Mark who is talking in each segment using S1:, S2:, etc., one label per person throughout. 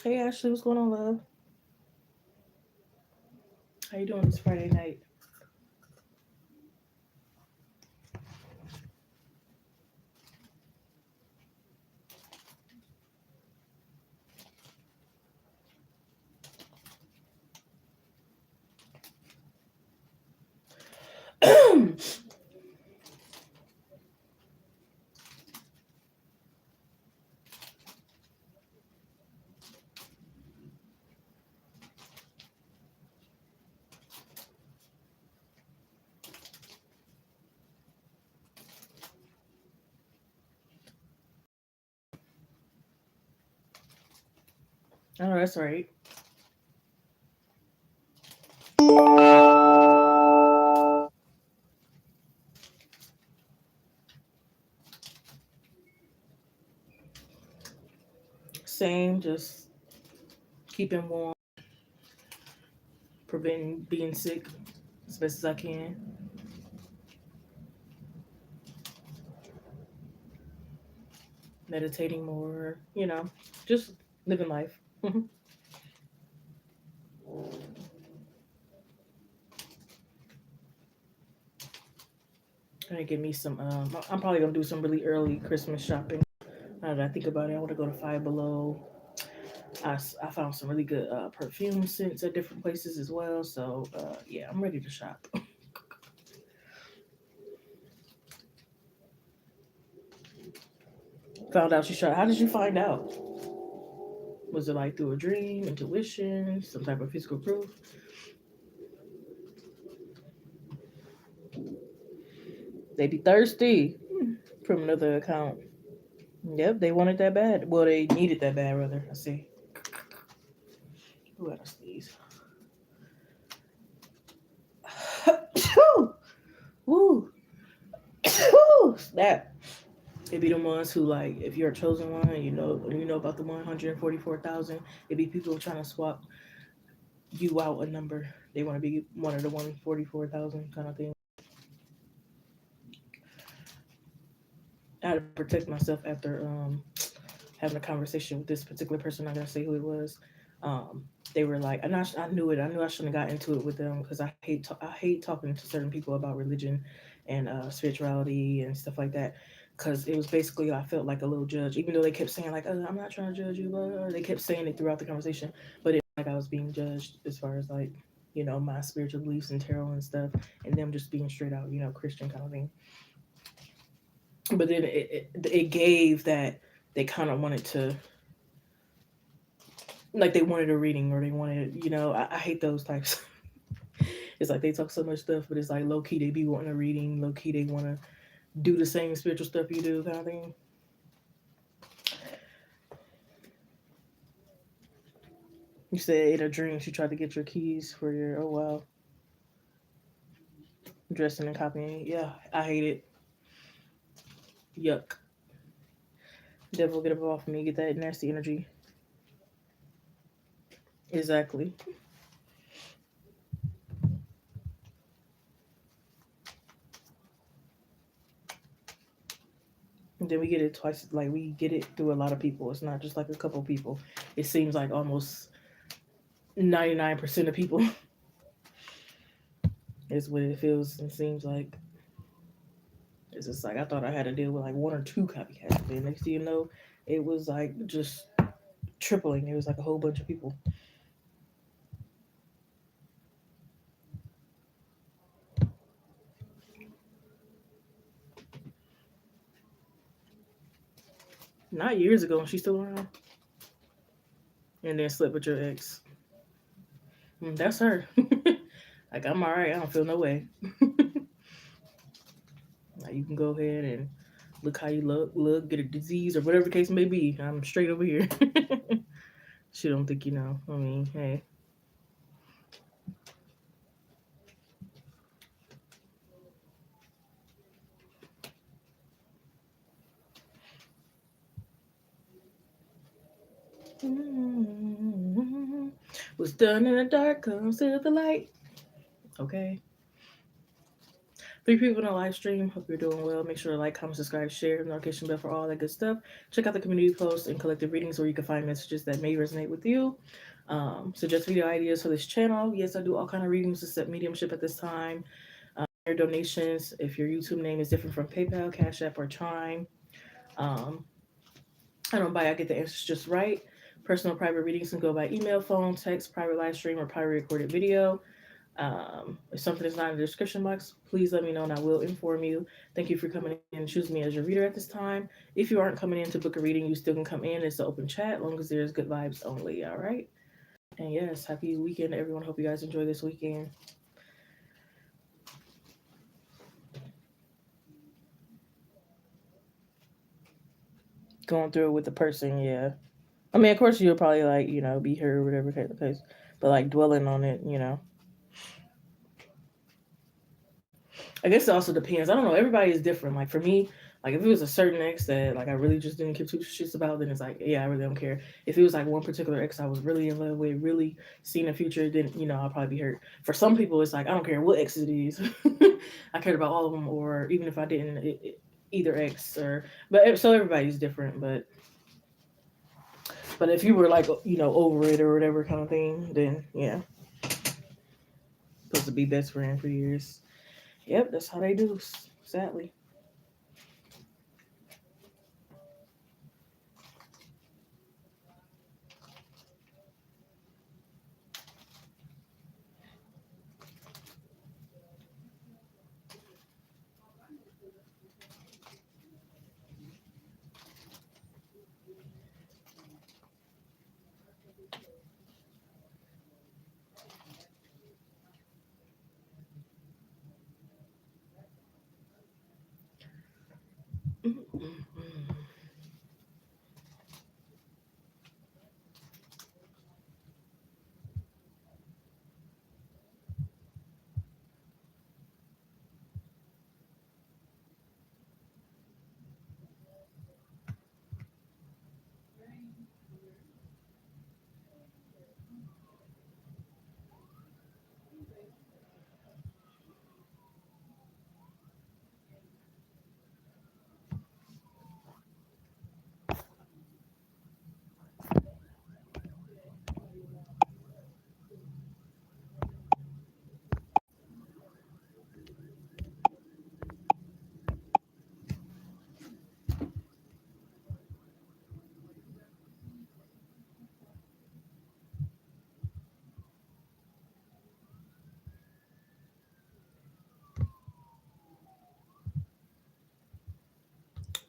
S1: Hey Ashley, what's going on, love? How you doing this Friday night? Oh, that's right. Same, just keeping warm, preventing being sick as best as I can, meditating more, just living life. Gonna get me some. I'm probably gonna do some really early Christmas shopping. Now that I think about it, I want to go to Five Below. I found some really good perfume scents at different places as well. So yeah, I'm ready to shop. Found out you shot. How did you find out? Was it like through a dream, intuition, some type of physical proof? They be thirsty from another account. Yep, they wanted that bad. Well, they needed that bad, rather. I see. Who had a sneeze? Woo! Snap. It be the ones who like, if you're a chosen one, and you know about the 144,000. It be people trying to swap you out a number. They want to be one of the 144,000 kind of thing. I had to protect myself after having a conversation with this particular person. I'm not gonna say who it was. They were like, and I knew it. I knew I shouldn't have got into it with them because I hate talking to certain people about religion and spirituality and stuff like that. Because it was basically I felt like a little judge, even though they kept saying like, I'm not trying to judge you, blah, blah, blah. They kept saying it throughout the conversation, but it was like I was being judged as far as like my spiritual beliefs and tarot and stuff, and them just being straight out Christian kind of thing. But then it gave that they kind of wanted to, like, they wanted a reading, or they wanted, I hate those types. It's like they talk so much stuff, but it's like low key they be wanting a reading, low key they want to do the same spiritual stuff you do, kind of thing. You said in a dream she tried to get your keys for your, oh wow, dressing and copying. Yeah, I hate it. Yuck. Devil, get up off me. Get that nasty energy. Exactly. And then we get it twice. Like, we get it through a lot of people. It's not just like a couple people. It seems like almost 99% of people is what it feels and seems like. It's just like I thought I had to deal with like one or two copycats. Then next thing you know, it was like just tripling. It was like a whole bunch of people. Not years ago, and she's still around. And then slept with your ex. That's her. Like, I'm alright. I don't feel no way. Like, you can go ahead and look how you look, get a disease or whatever the case may be. I'm straight over here. She don't think you know. I mean, hey. What's done in the dark comes to the light. Okay. 3 people in the live stream. Hope you're doing well. Make sure to like, comment, subscribe, share, notification bell for all that good stuff. Check out the community posts and collective readings where you can find messages that may resonate with you. Suggest video ideas for this channel. Yes, I do all kind of readings to set mediumship at this time. Your donations, if your YouTube name is different from PayPal, Cash App, or Chime. Um, I don't buy, I get the answers just right. Personal private readings can go by email, phone, text, private live stream, or private recorded video. If something is not in the description box, please let me know and I will inform you. Thank you for coming in and choosing me as your reader at this time. If you aren't coming in to book a reading, you still can come in. It's an open chat, as long as there's good vibes only. All right. And yes, happy weekend, everyone. Hope you guys enjoy this weekend. Going through it with the person, yeah. I mean, of course, you'll probably like, be hurt or whatever case, but like dwelling on it. I guess it also depends. I don't know. Everybody is different. Like for me, like if it was a certain ex that like I really just didn't give two shits about, then it's like, yeah, I really don't care. If it was like one particular ex I was really in love with, really seeing a future, then I'll probably be hurt. For some people, it's like I don't care what ex it is. I cared about all of them, or even if I didn't, either ex or. But so everybody's different. But if you were like over it or whatever kind of thing, then yeah, supposed to be best friend for years. Yep, that's how they do. Sadly.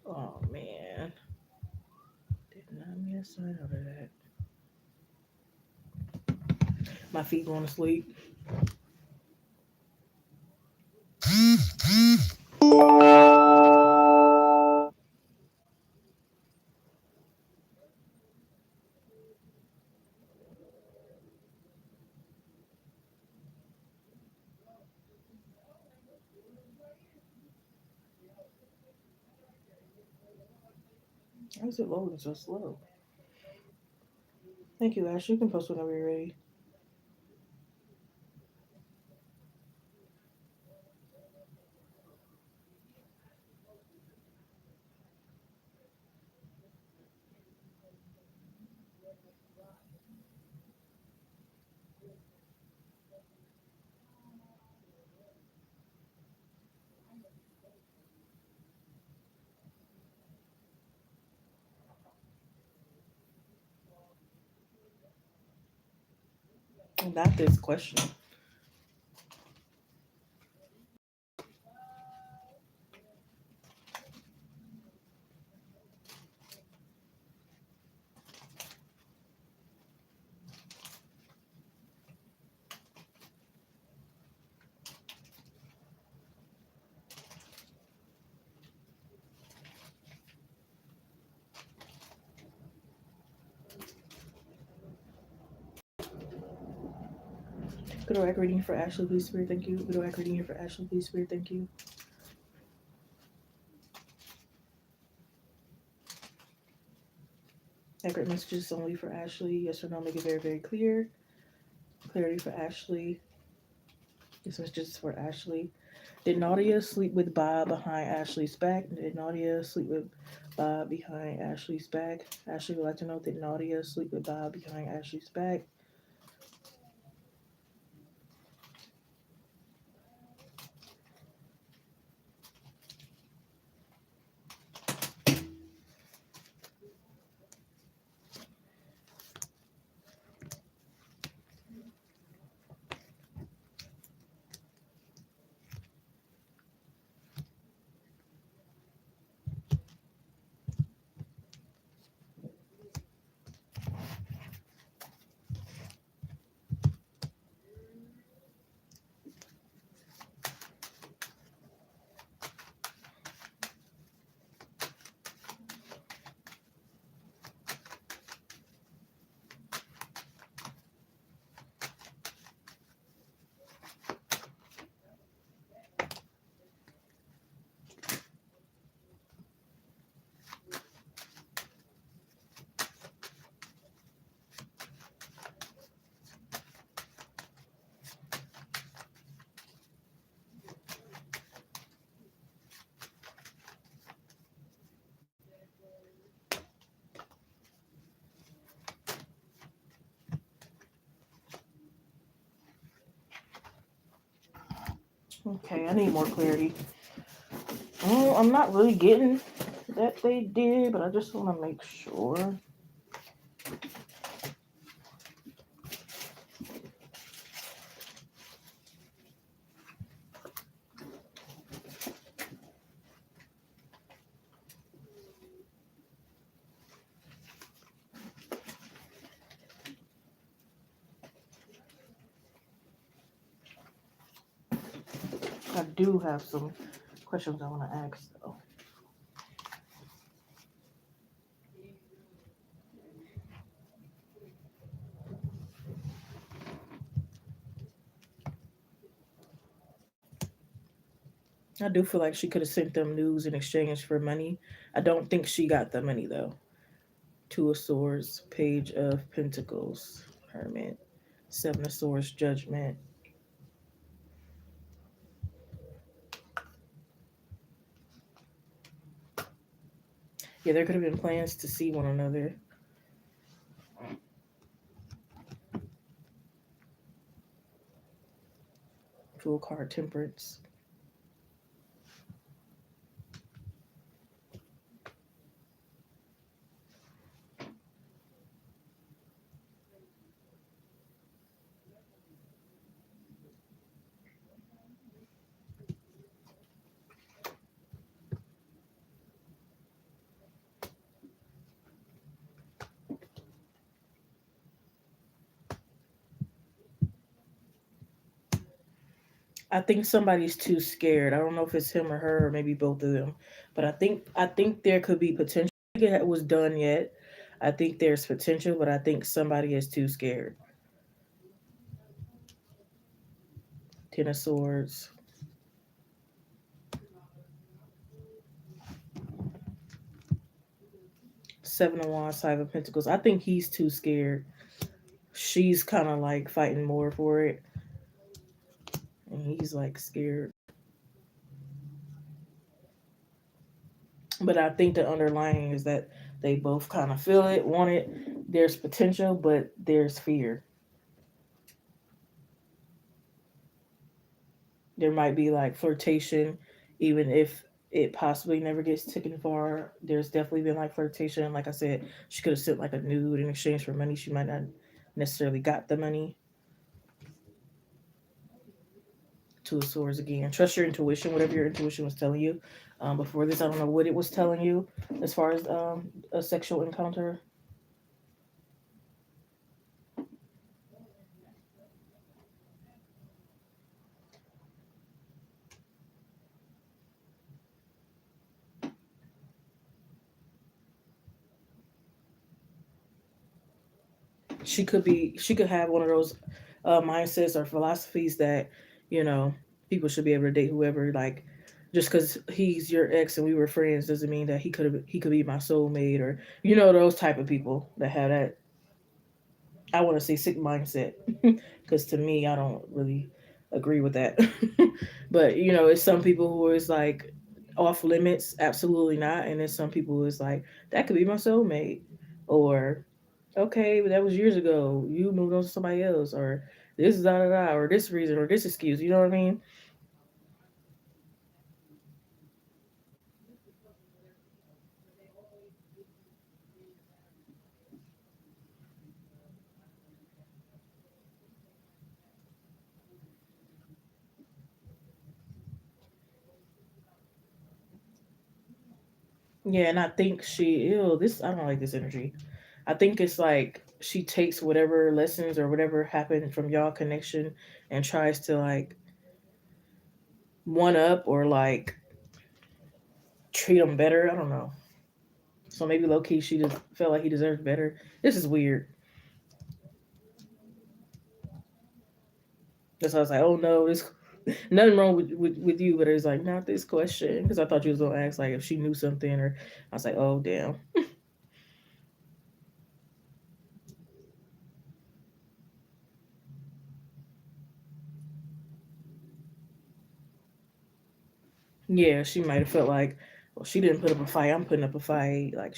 S1: Oh man, did not mean to sign out of that. My feet going to sleep. Why is it loading so slow? Thank you, Ash. You can post whenever you're ready. Not this question. Good old reading for Ashley, please, Spirit. Thank you. Good old reading here for Ashley, please, Spirit. Thank you. Accurate messages only for Ashley. Yes or no, make it very, very clear. Clarity for Ashley. This message is for Ashley. Did Nadia sleep with Bob behind Ashley's back? Did Nadia sleep with Bob behind Ashley's back? Ashley would like to know, did Nadia sleep with Bob behind Ashley's back? Okay, I need more clarity. I'm not really getting that they did, but I just want to make sure. I do have some questions I want to ask, though. I do feel like she could have sent them news in exchange for money. I don't think she got the money, though. Two of Swords, Page of Pentacles, Hermit, Seven of Swords, Judgment. Yeah, there could have been plans to see one another. Full card, Temperance. I think somebody's too scared. I don't know if it's him or her or maybe both of them, but I think there could be potential. I think it was done yet. I think there's potential, but I think somebody is too scared. Ten of Swords, Seven of Wands, Five of Pentacles. I think he's too scared. She's kind of like fighting more for it, and he's like scared. But I think the underlying is that they both kind of feel it, want it. There's potential, but there's fear. There might be like flirtation, even if it possibly never gets taken far. There's definitely been like flirtation. Like I said, she could have sent like a nude in exchange for money. She might not necessarily got the money. Two of Swords again. Trust your intuition, whatever your intuition was telling you. Before this, I don't know what it was telling you as far as a sexual encounter. She could have one of those mindsets or philosophies that you know people should be able to date whoever. Like just because he's your ex and we were friends doesn't mean that he could be my soulmate, or those type of people that have that, I want to say, sick mindset. Because to me, I don't really. agree with that. But it's some people who is like off limits, absolutely not, and there's some people who is like that could be my soulmate, or okay, but that was years ago. You moved on to somebody else, or this is da da da, or this reason, or this excuse. You know what I mean? Yeah, and I think ew, this I don't like this energy. I think it's like she takes whatever lessons or whatever happened from y'all connection and tries to like one up or like treat him better. I don't know. So maybe low key she just felt like he deserved better. This is weird. That's why I was like, oh no, this nothing wrong with you, but it's like not this question because I thought you was gonna ask like if she knew something, or I was like, oh damn. Yeah, she might have felt like, well, she didn't put up a fight. I'm putting up a fight. Like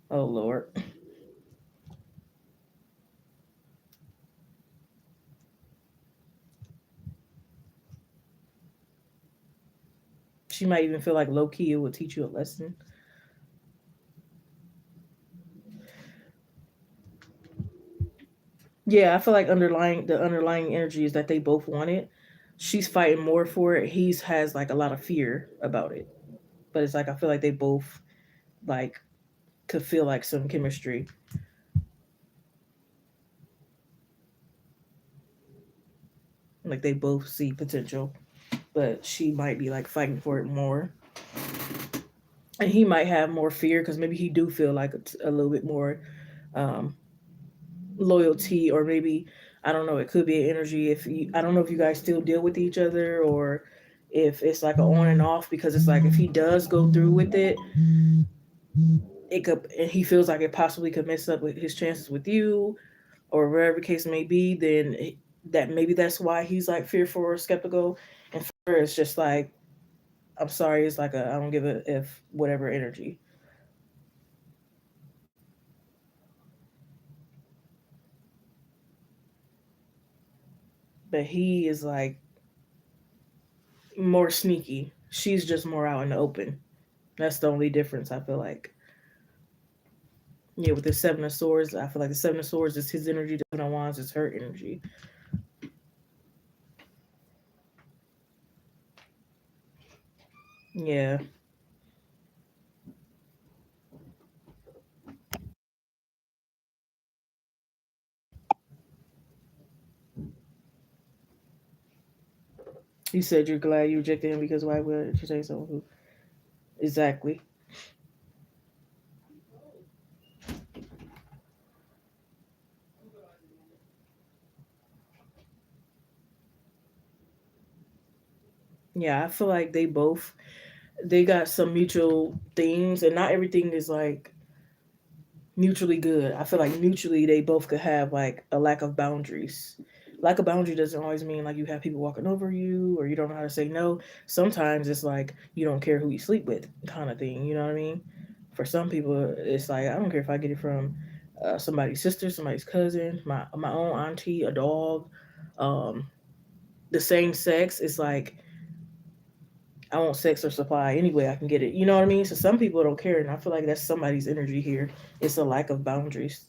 S1: oh lord, she might even feel like low key it would teach you a lesson. Yeah, I feel like the underlying energy is that they both want it. She's fighting more for it. He's has like a lot of fear about it, but it's like I feel like they both like could feel like some chemistry. Like they both see potential, but she might be like fighting for it more, and he might have more fear because maybe he do feel like a little bit more um, loyalty, or maybe I don't know. It could be an energy. I don't know if you guys still deal with each other, or if it's like a on and off. Because it's like if he does go through with it, it could, and he feels like it possibly could mess up with his chances with you, or whatever the case may be. Then that maybe that's why he's like fearful or skeptical. And for her, it's just like I'm sorry. It's like a I don't give a if whatever energy. But he is like more sneaky. She's just more out in the open. That's the only difference I feel like. Yeah, with the Seven of Swords, I feel like the Seven of Swords is his energy. The Seven of Wands is her energy. Yeah, you said you're glad you rejected him because why would you say someone who exactly? Yeah, I feel like they got some mutual themes, and not everything is like mutually good. I feel like mutually they both could have like a lack of boundaries. Lack of boundary doesn't always mean like you have people walking over you or you don't know how to say no. Sometimes it's like you don't care who you sleep with, kind of thing. You know what I mean? For some people, it's like I don't care if I get it from somebody's sister, somebody's cousin, my own auntie, a dog, um, the same sex. It's like I want sex or supply any way I can get it. You know what I mean? So some people don't care, and I feel like that's somebody's energy here. It's a lack of boundaries.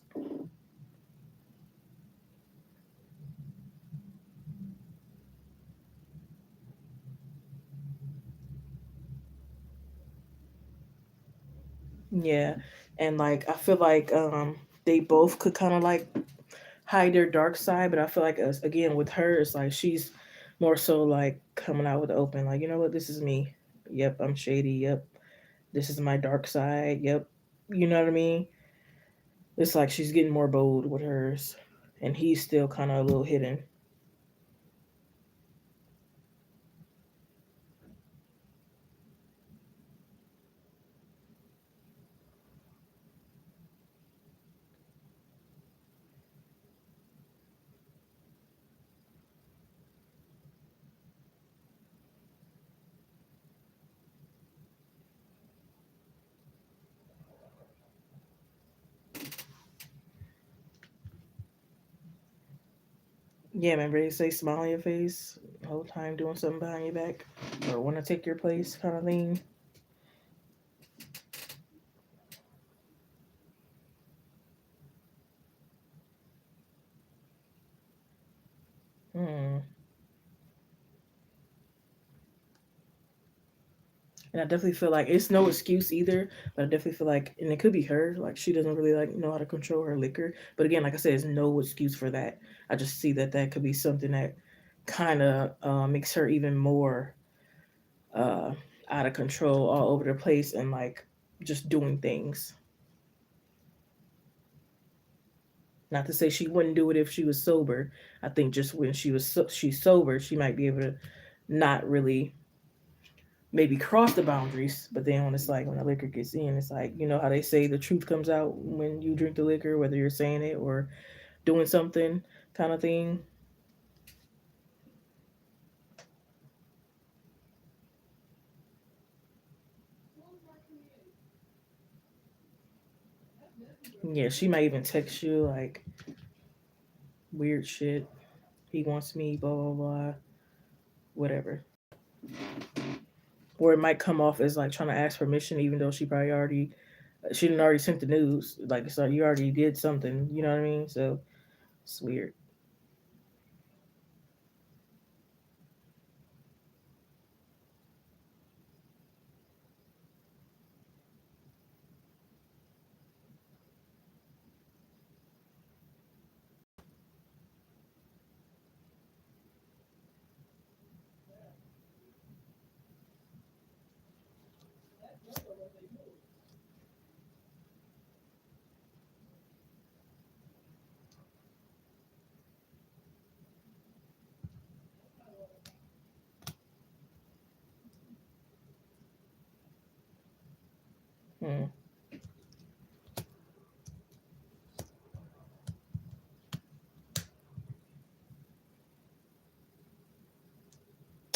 S1: Yeah, and like I feel like they both could kind of like hide their dark side, but I feel like again with her, it's like she's more so like coming out with the open, like you know what, this is me. Yep, I'm shady. Yep, this is my dark side. Yep, you know what I mean. It's like she's getting more bold with hers, and he's still kind of a little hidden. Yeah, remember they say smile on your face the whole time doing something behind your back or want to take your place kind of thing. Hmm. And I definitely feel like it's no excuse either, but I definitely feel like, and it could be her, like she doesn't really like know how to control her liquor. But again, like I said, it's no excuse for that. I just see that that could be something that kind of makes her even more uh, out of control, all over the place, and like just doing things. Not to say she wouldn't do it if she was sober. I think just when she's sober, she might be able to not really maybe cross the boundaries. But then when it's like when the liquor gets in, it's like you know how they say the truth comes out when you drink the liquor, whether you're saying it or doing something, kind of thing. Yeah, she might even text you like weird shit. He wants me, blah blah blah, whatever. Or it might come off as like trying to ask permission, even though she didn't already sent the news. Like so, you already did something. You know what I mean? So it's weird. Hmm.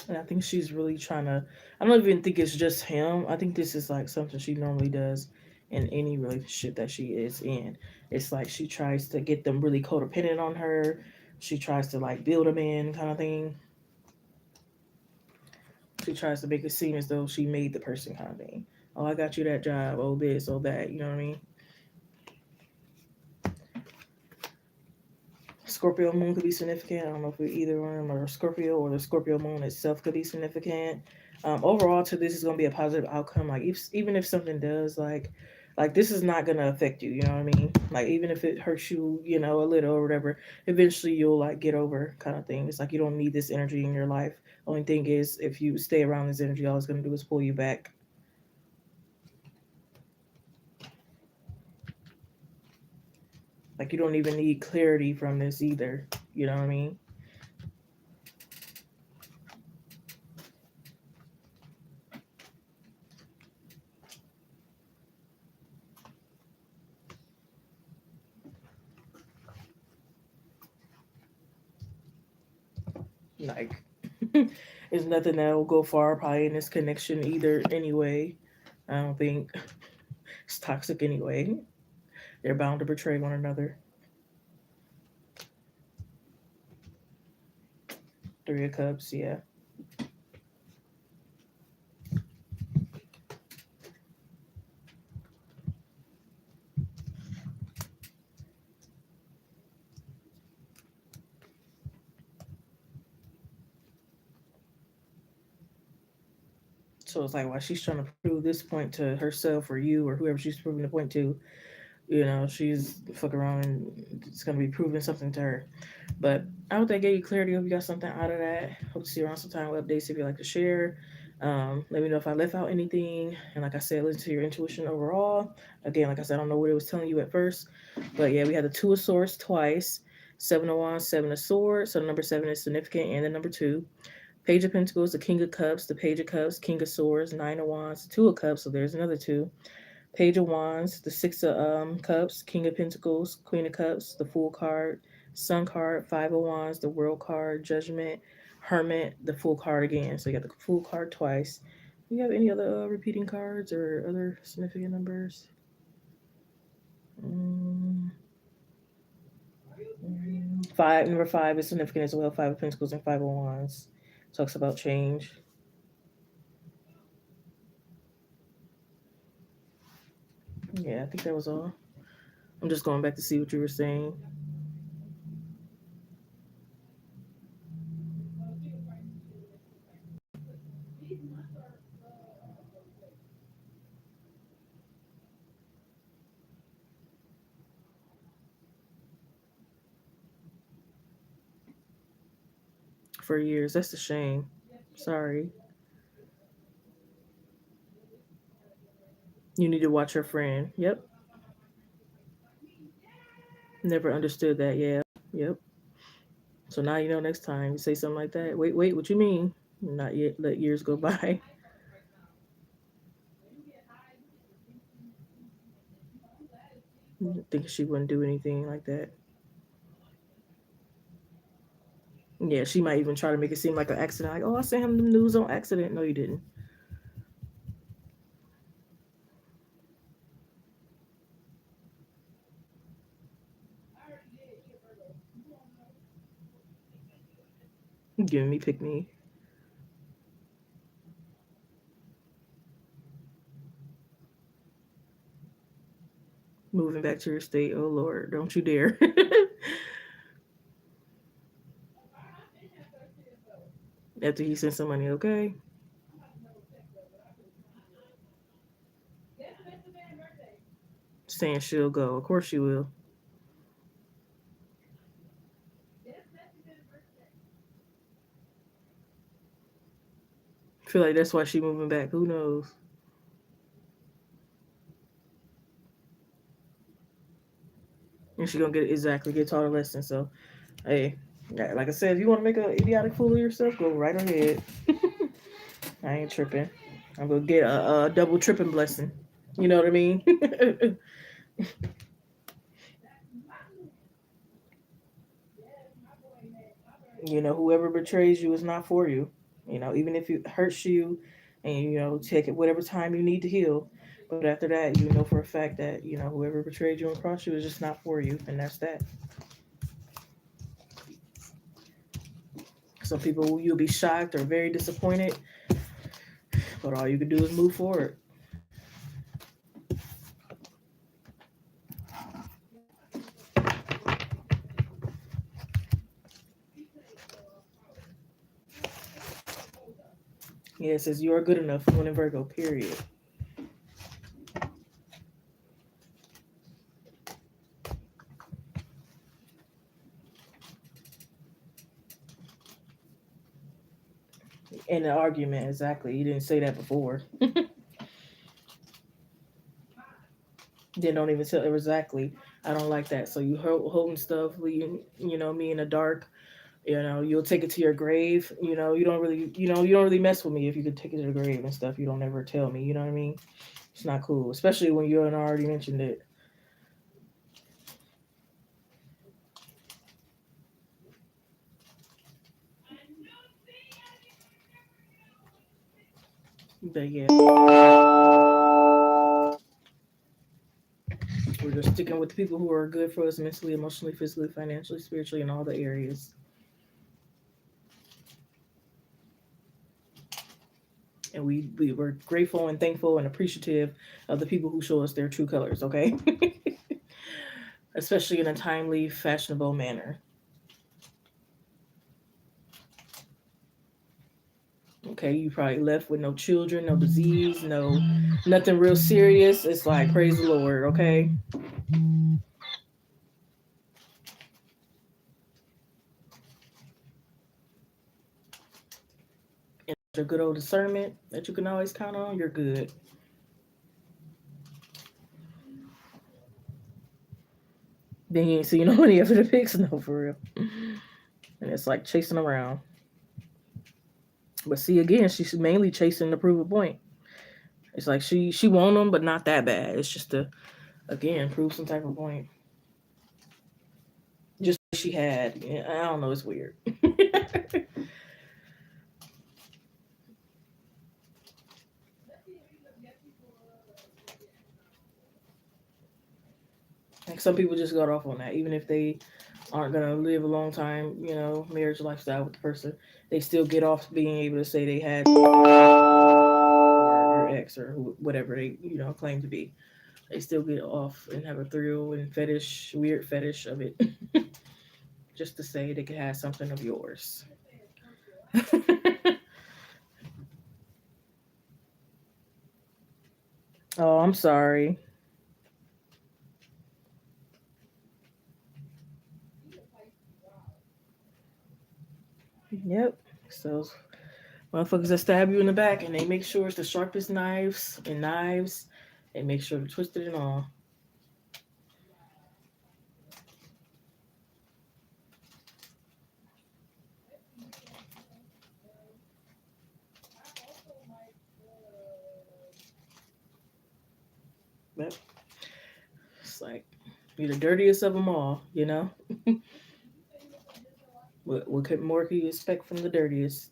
S1: And I think she's really trying to. I don't even think it's just him. I think this is like something she normally does in any relationship that she is in. It's like she tries to get them really codependent on her. She tries to like build them in, kind of thing. She tries to make it seem as though she made the person, kind of thing. Oh, I got you that job. Oh, this, oh that. You know what I mean? Scorpio moon could be significant. I don't know if we either one of them are Scorpio or the Scorpio moon itself could be significant. Overall, to this is going to be a positive outcome. Like even if something does like this is not going to affect you. You know what I mean? Like even if it hurts you, you know, a little or whatever, eventually you'll like get over kind of thing. It's like you don't need this energy in your life. Only thing is, if you stay around this energy, all it's going to do is pull you back. Like you don't even need clarity from this either. You know what I mean? Like, it's nothing that will go far probably in this connection either. Anyway, I don't think it's toxic anyway. They're bound to betray one another. Three of Cups, yeah. So it's like while she's trying to prove this point to herself or you or whoever she's proving the point to, you know, she's fuck around and it's gonna be proving something to her. But I hope that gave you clarity. Hope you got something out of that. Hope to see you around sometime with updates if you like to share. Let me know if I left out anything. And like I said, listen to your intuition overall. Again, like I said, I don't know what it was telling you at first. But yeah, we had the Two of Swords twice. Seven of Wands, Seven of Swords. So the number seven is significant. And the number two. Page of Pentacles, the King of Cups, the Page of Cups, King of Swords, Nine of Wands, Two of Cups. So there's another two. Page of Wands, the Six of Cups, King of Pentacles, Queen of Cups, the Fool card, Sun card, Five of Wands, the World card, Judgment, Hermit, the Fool card again. So you got the Fool card twice. Do you have any other repeating cards or other significant numbers? Number five is significant as well. Five of Pentacles and Five of Wands talks about change. Yeah, I think that was all. I'm just going back to see what you were saying. For years. That's a shame. Sorry. You need to watch her friend. Yep. Never understood that. Yeah. Yep. So now you know next time you say something like that. Wait, what you mean? Not yet. Let years go by. Thinking she wouldn't do anything like that. Yeah, she might even try to make it seem like an accident. Like, oh, I sent him the news on accident. No, you didn't. Giving me pick me. Moving back to your state. Oh Lord, don't you dare. After he sent some money, okay? Saying she'll go. Of course she will. Feel like that's why she moving back. Who knows? And she gonna get taught a lesson. So hey, yeah, like I said, if you want to make an idiotic fool of yourself, go right ahead. I ain't tripping. I'm gonna get a double tripping blessing. You know what I mean? Whoever betrays you is not for you. Even if it hurts you, and take it whatever time you need to heal. But after that, you know for a fact that whoever betrayed you and crossed you is just not for you, and that's that. Some people you'll be shocked or very disappointed, but all you can do is move forward. Yeah, it says you are good enough, Moon and Virgo. Period. In the argument, exactly. You didn't say that before. Then don't even tell exactly. I don't like that. So you holding stuff, leaving me in the dark. You'll take it to your grave. You don't really mess with me if you could take it to the grave and stuff. You don't ever tell me. You know what I mean? It's not cool, especially when you already mentioned it. But yeah, we're just sticking with the people who are good for us mentally, emotionally, physically, financially, spiritually, in all the areas. And we were grateful and thankful and appreciative of the people who show us their true colors, okay? Especially in a timely, fashionable manner. Okay, you probably left with no children, no disease, no nothing real serious. It's like praise the Lord, okay? And your good old discernment that you can always count on, you're good. Then you ain't seen no money after the pics, no, for real. And it's like chasing around. But see, again, she's mainly chasing to prove a point. It's like she want them, but not that bad. It's just to again prove some type of point. Just she had. Yeah, I don't know. It's weird. Like some people just got off on that, even if they aren't gonna live a long time, marriage lifestyle with the person, they still get off being able to say they had or your ex or whatever they claim to be. They still get off and have a thrill and fetish, weird fetish of it, just to say they could have something of yours. Oh, I'm sorry. Yep. So motherfuckers that stab you in the back and they make sure it's the sharpest knives. They make sure to twist it and all. But it's like you're the dirtiest of them all. What could more can you expect from the dirtiest?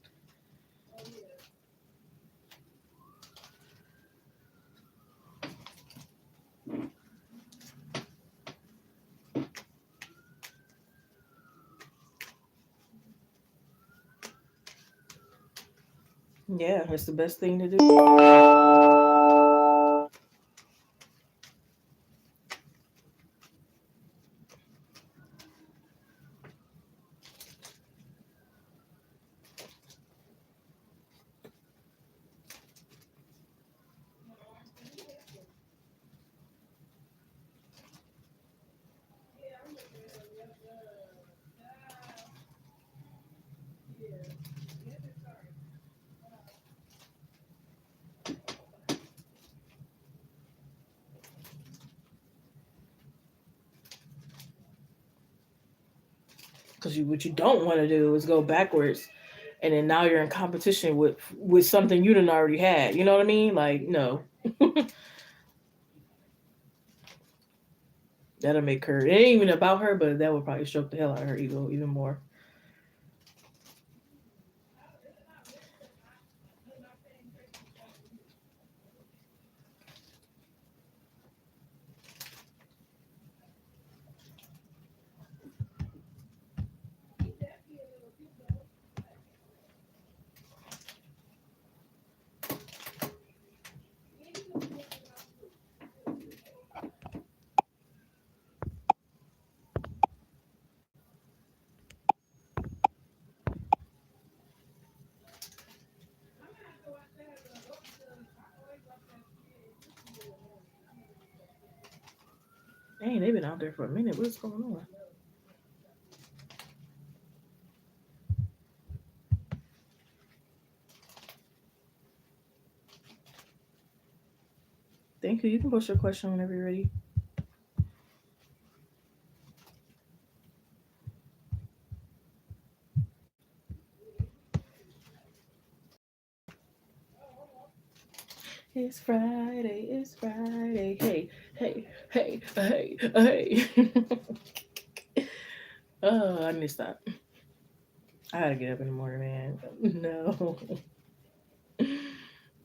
S1: Yeah, it's the best thing to do. Because what you don't want to do is go backwards, and then now you're in competition with something you didn't already had. You know what I mean? Like no, that'll make her. It ain't even about her, but that would probably stroke the hell out of her ego even more. Dang, they've been out there for a minute. What's going on? Thank you. You can post your question whenever you're ready. It's Friday. It's Friday. Hey, hey, hey, hey, hey. Oh, I missed that. I gotta get up in the morning, man. No.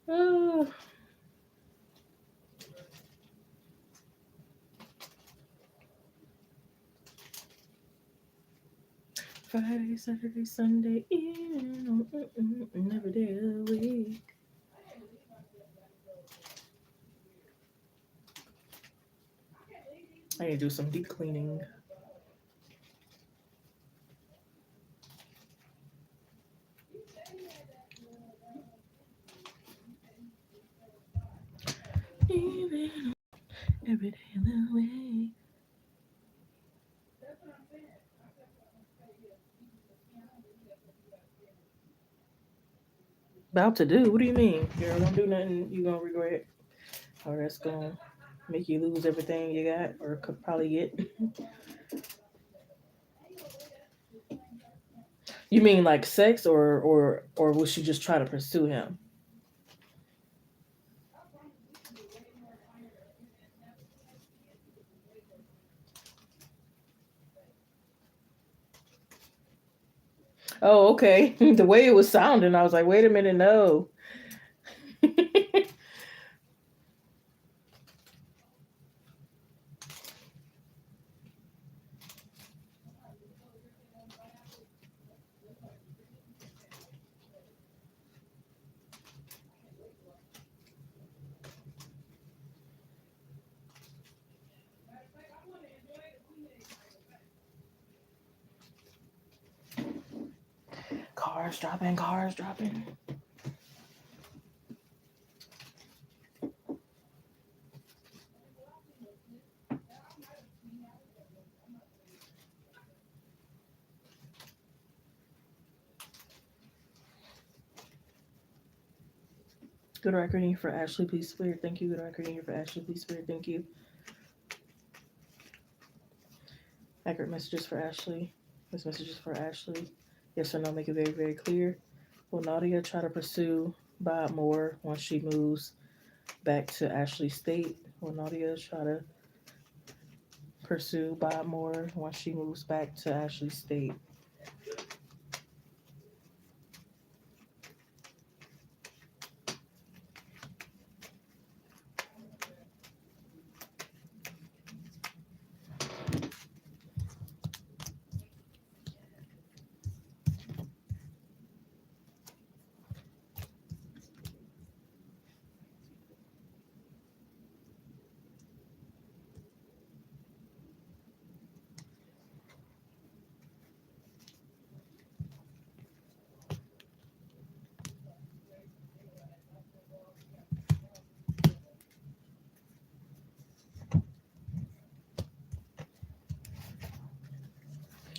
S1: Oh, Friday, Saturday, Sunday, every day of the week. I need to do some deep cleaning. Every day of the week. About to do? What do you mean? Girl, don't do nothing you gonna regret. Or that's gonna make you lose everything you got or could probably get. You mean like sex or will she just try to pursue him? Oh, okay. The way it was sounding, I was like, wait a minute, no. Cars dropping, cars dropping. Good record for Ashley, please clear. Thank you. Good record for Ashley, please clear. Thank you. Accurate messages for Ashley. This message is for Ashley. Yes or no, make it very, very clear. Will Nadia try to pursue Bob more once she moves back to Ashley State? Will Nadia try to pursue Bob more once she moves back to Ashley State?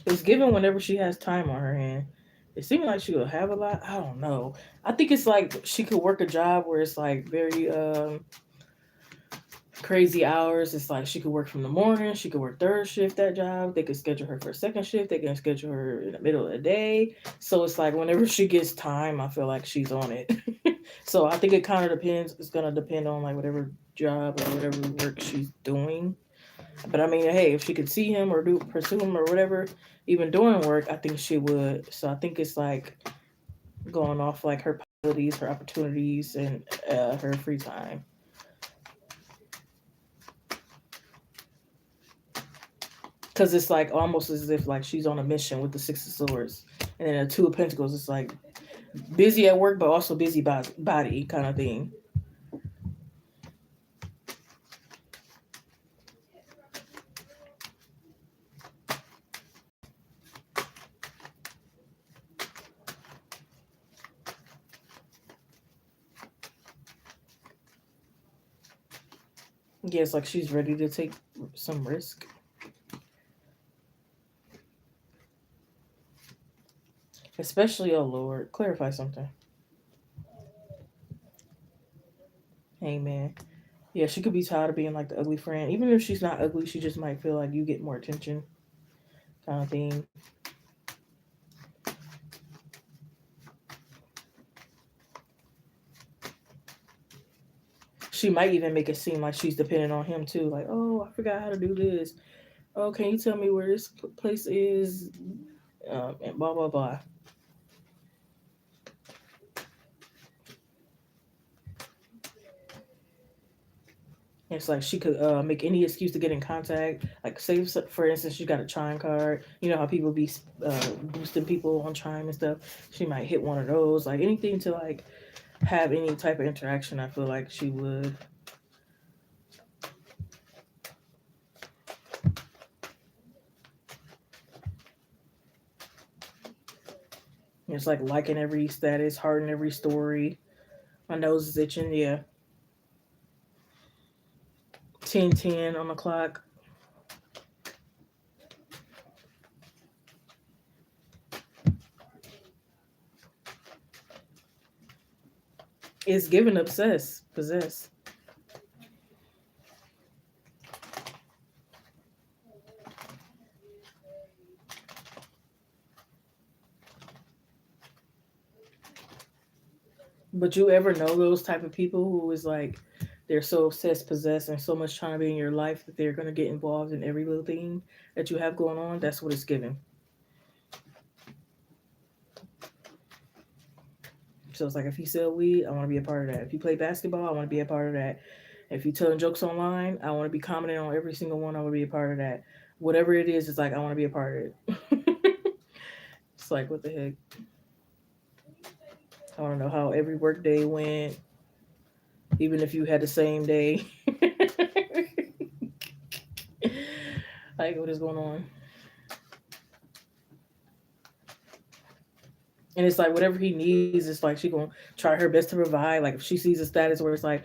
S1: It's given whenever she has time on her hand. It seems like she'll have a lot. I don't know. I think it's like she could work a job where it's like very crazy hours. It's like she could work from the morning. She could work third shift that job. They could schedule her for a second shift. They can schedule her in the middle of the day. So it's like whenever she gets time, I feel like she's on it. So I think it kind of depends. It's gonna depend on like whatever job or whatever work she's doing. But I mean, hey, if she could see him or pursue him or whatever, even during work, I think she would. So I think it's like going off like her possibilities, her opportunities, and her free time. Because it's like almost as if like she's on a mission with the Six of Swords, and then the Two of Pentacles. It's like busy at work, but also busy body kind of thing. Yeah, it's like she's ready to take some risk. Especially, oh Lord, clarify something. Amen. Yeah, she could be tired of being like the ugly friend. Even if she's not ugly, she just might feel like you get more attention kind of thing. She might even make it seem like she's dependent on him too. Like, oh, I forgot how to do this. Oh, can you tell me where this place is? And blah, blah, blah. It's like she could make any excuse to get in contact. Like, say, for instance, she got a Chime card. You know how people be boosting people on Chime and stuff? She might hit one of those. Like, anything to, like, have any type of interaction, I feel like she would. It's like liking every status, hearting every story. My nose is itching, yeah. 10:10 on the clock. It's given obsess, possess. But you ever know those type of people who is like they're so obsessed, possessed, and so much trying to be in your life that they're gonna get involved in every little thing that you have going on? That's what it's given. So it's like if you sell weed, I want to be a part of that. If you play basketball, I want to be a part of that. If you telling jokes online, I want to be commenting on every single one. I want to be a part of that. Whatever it is, it's like I want to be a part of it. It's like what the heck? I want to know how every work day went, even if you had the same day. Like what is going on? And it's like whatever he needs, it's like she gonna try her best to provide. Like if she sees a status where it's like,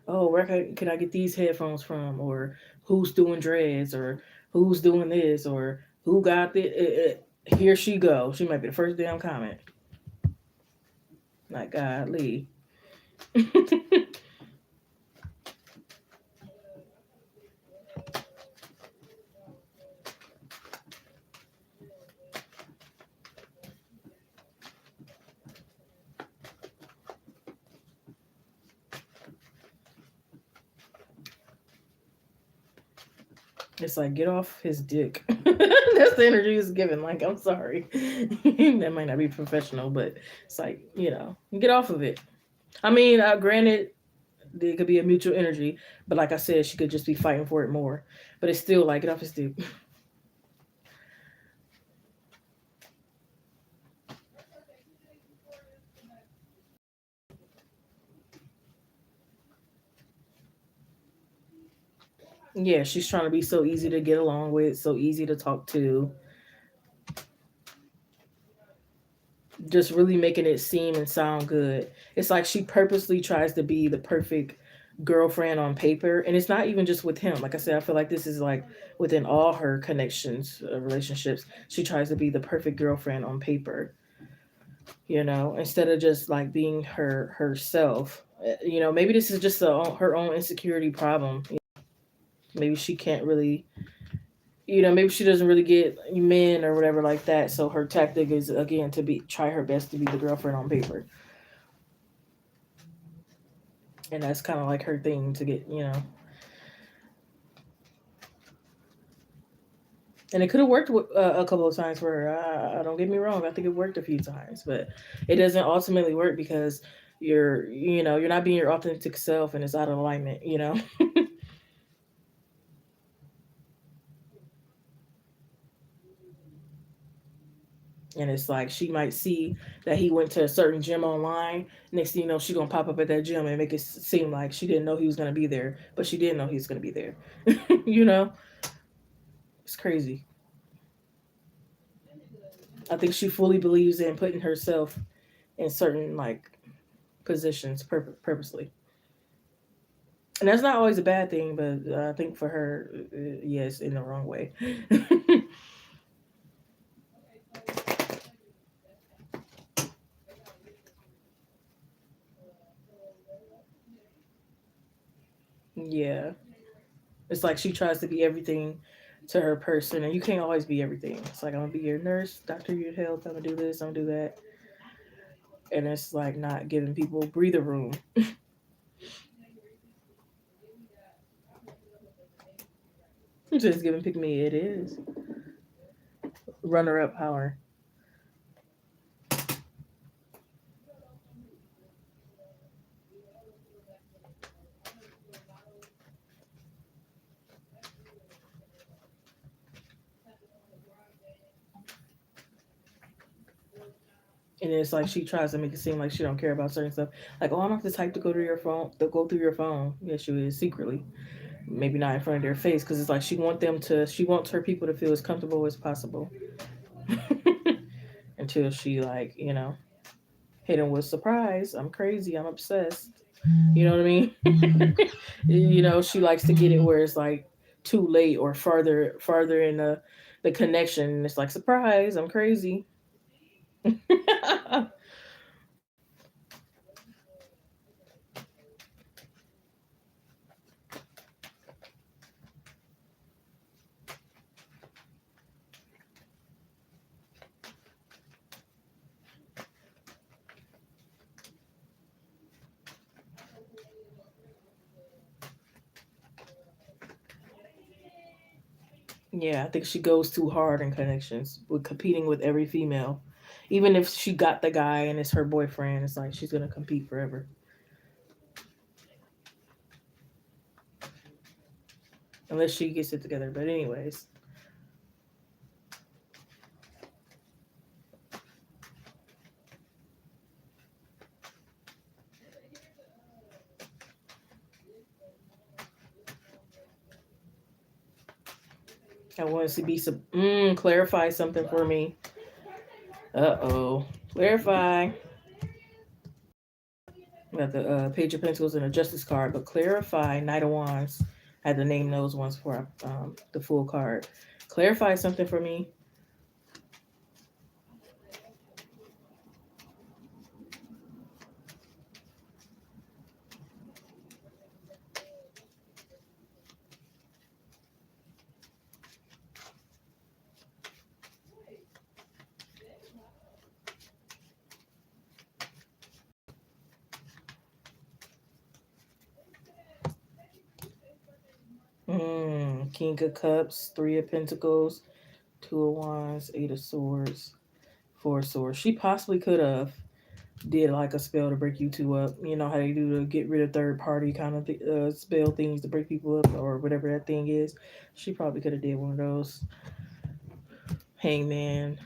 S1: oh, where can I get these headphones from, or who's doing dreads, or who's doing this, or who got it, here she go. She might be the first damn comment. Like godly. It's like get off his dick. That's the energy he's giving. Like I'm sorry, that might not be professional, but it's like get off of it. I mean, granted, it could be a mutual energy, but like I said, she could just be fighting for it more. But it's still like get off his dick. Yeah, she's trying to be so easy to get along with, so easy to talk to, just really making it seem and sound good. It's like she purposely tries to be the perfect girlfriend on paper, and it's not even just with him. Like I said, I feel like this is like within all her connections, relationships. She tries to be the perfect girlfriend on paper, instead of just like being herself. Maybe this is just her own insecurity problem. Maybe she can't really maybe she doesn't really get men or whatever like that. So her tactic is again to be try her best to be the girlfriend on paper, and that's kind of like her thing to get. And it could have worked a couple of times for her. Don't get me wrong. I think it worked a few times, but it doesn't ultimately work because you're not being your authentic self, and it's out of alignment. And it's like she might see that he went to a certain gym online. Next thing you know, she gonna pop up at that gym and make it seem like she didn't know he was gonna be there, but she didn't know he was gonna be there. you know, it's crazy. I think she fully believes in putting herself in certain like positions purposely, and that's not always a bad thing. But I think for her, yes, in the wrong way. Yeah, it's like she tries to be everything to her person, and you can't always be everything. It's like I'm gonna be your nurse, doctor of your health. I'm gonna do this. I'm gonna do that, and it's like not giving people breather room. Just giving pick me. It is runner up power, and it's like she tries to make it seem like she don't care about certain stuff. Like, oh, I'm not the type to go to your phone, to go through your phone. Yes, she is secretly, maybe not in front of their face, because it's like she wants her people to feel as comfortable as possible until she like hit him with surprise. I'm crazy. I'm obsessed. You know what I mean? She likes to get it where it's like too late or farther in the connection. And it's like surprise. I'm crazy. Yeah, I think she goes too hard in connections with competing with every female. Even if she got the guy and it's her boyfriend, it's like she's gonna compete forever unless she gets it together. But anyways, I want to be some clarify something for me. Uh-oh. Clarify. We got the Page of Pentacles and a Justice card, but clarify. Knight of Wands. I had to name those ones for the full card. Clarify something for me. King of Cups, Three of Pentacles, Two of Wands, Eight of Swords, Four of Swords. She possibly could have did like a spell to break you two up. You know how they do to get rid of third party kind of spell things to break people up or whatever that thing is. She probably could have did one of those. Hangman,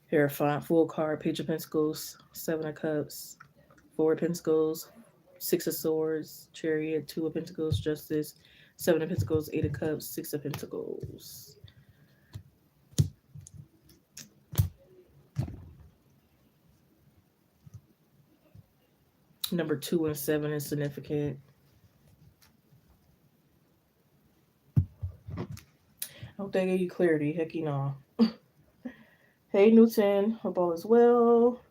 S1: Hierophant, full card, Page of Pentacles, Seven of Cups, Four of Pentacles, Six of Swords, Chariot, Two of Pentacles, Justice, Seven of Pentacles, Eight of Cups, Six of Pentacles. Number 2 and 7 is significant. I hope that gave you clarity. Heck, you know. Hey, Newton. Hope all is well.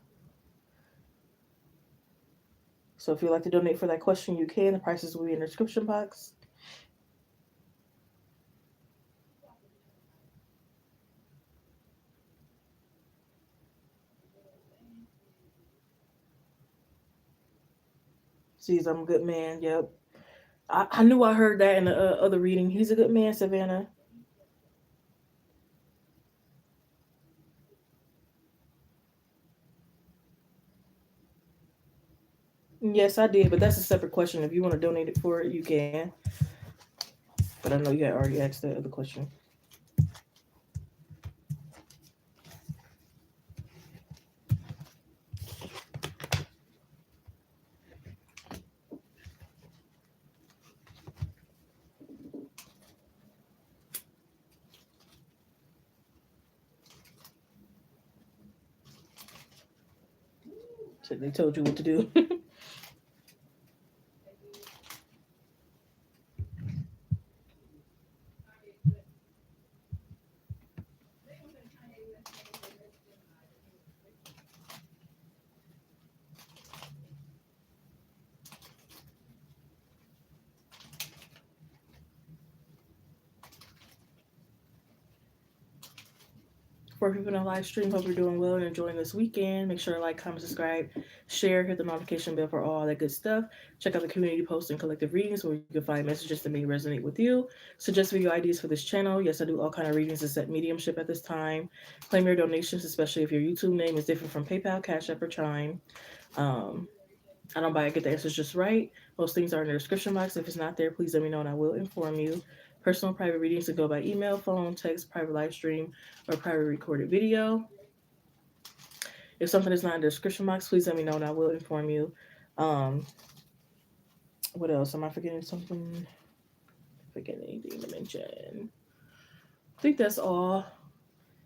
S1: So if you'd like to donate for that question, you can. The prices will be in the description box. Sees I'm a good man. Yep. I knew I heard that in the other reading. He's a good man, Savannah. Yes, I did, but that's a separate question. If you want to donate it for it, you can. But I know you had already asked that other question. So they told you what to do. For people in the live stream, hope you're doing well and enjoying this weekend. Make sure to like, comment, subscribe, share, hit the notification bell for all that good stuff. Check out the community posts and collective readings where you can find messages that may resonate with you. Suggest video ideas for this channel. Yes, I do all kind of readings and set mediumship at this time. Claim your donations, especially if your YouTube name is different from PayPal, Cash App, or Chime. I don't buy it, get the answers just right. Most things are in the description box. If it's not there, please let me know and I will inform you. Personal private readings can go by email, phone, text, private live stream, or private recorded video. If something is not in the description box, please let me know and I will inform you. Um, what else? Am I forgetting something? Forgetting anything to mention? I think that's all.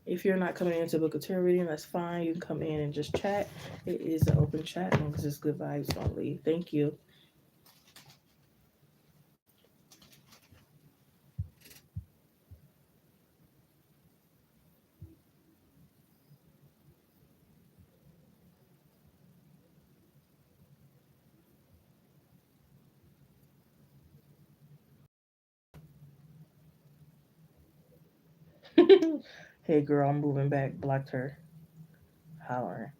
S1: If you're not coming into book a tarot reading, that's fine. You can come in and just chat. It is an open chat as long as it's good vibes only. Thank you. Hey girl, I'm moving back. Blocked her. Hollering.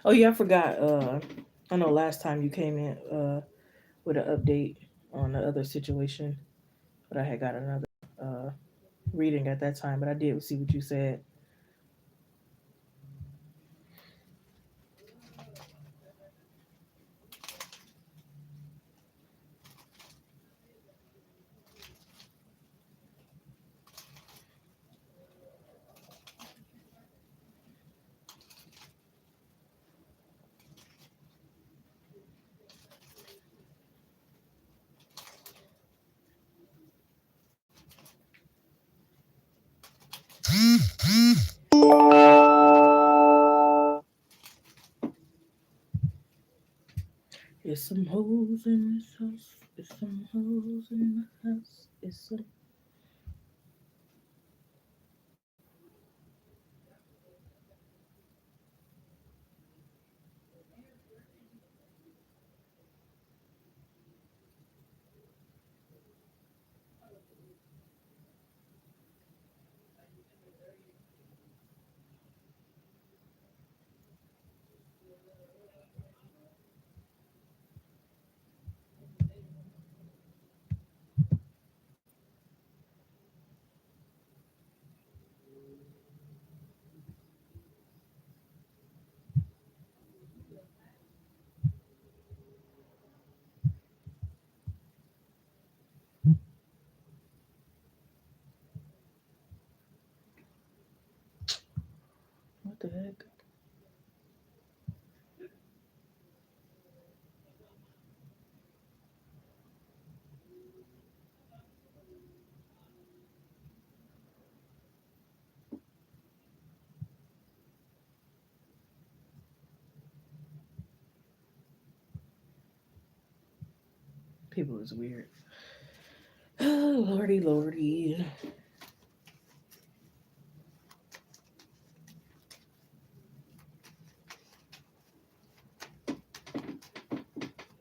S1: Oh yeah, I forgot. I know last time you came in with an update on the other situation, but I had got another uh reading at that time. But I did see what you said. It's some hoes in this house. It's some hoes in the house. It's some what the heck? People is weird. Oh, lordy, lordy.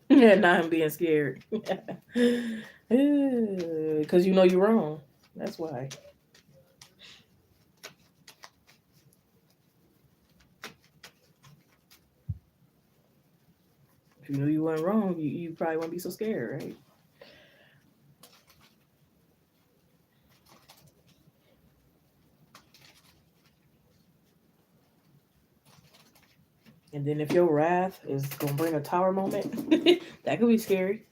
S1: Yeah, now I'm being scared. Because you know you're wrong. That's why. If you knew you weren't wrong, you probably wouldn't be so scared, right? And then if your wrath is gonna bring a tower moment, that could be scary.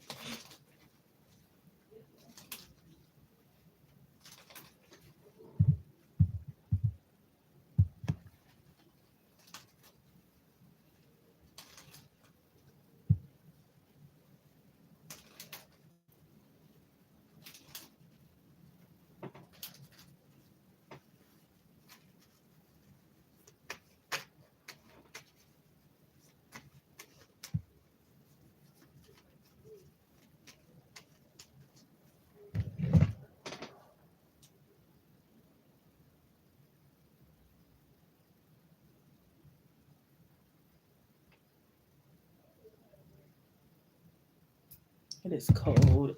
S1: It is cold.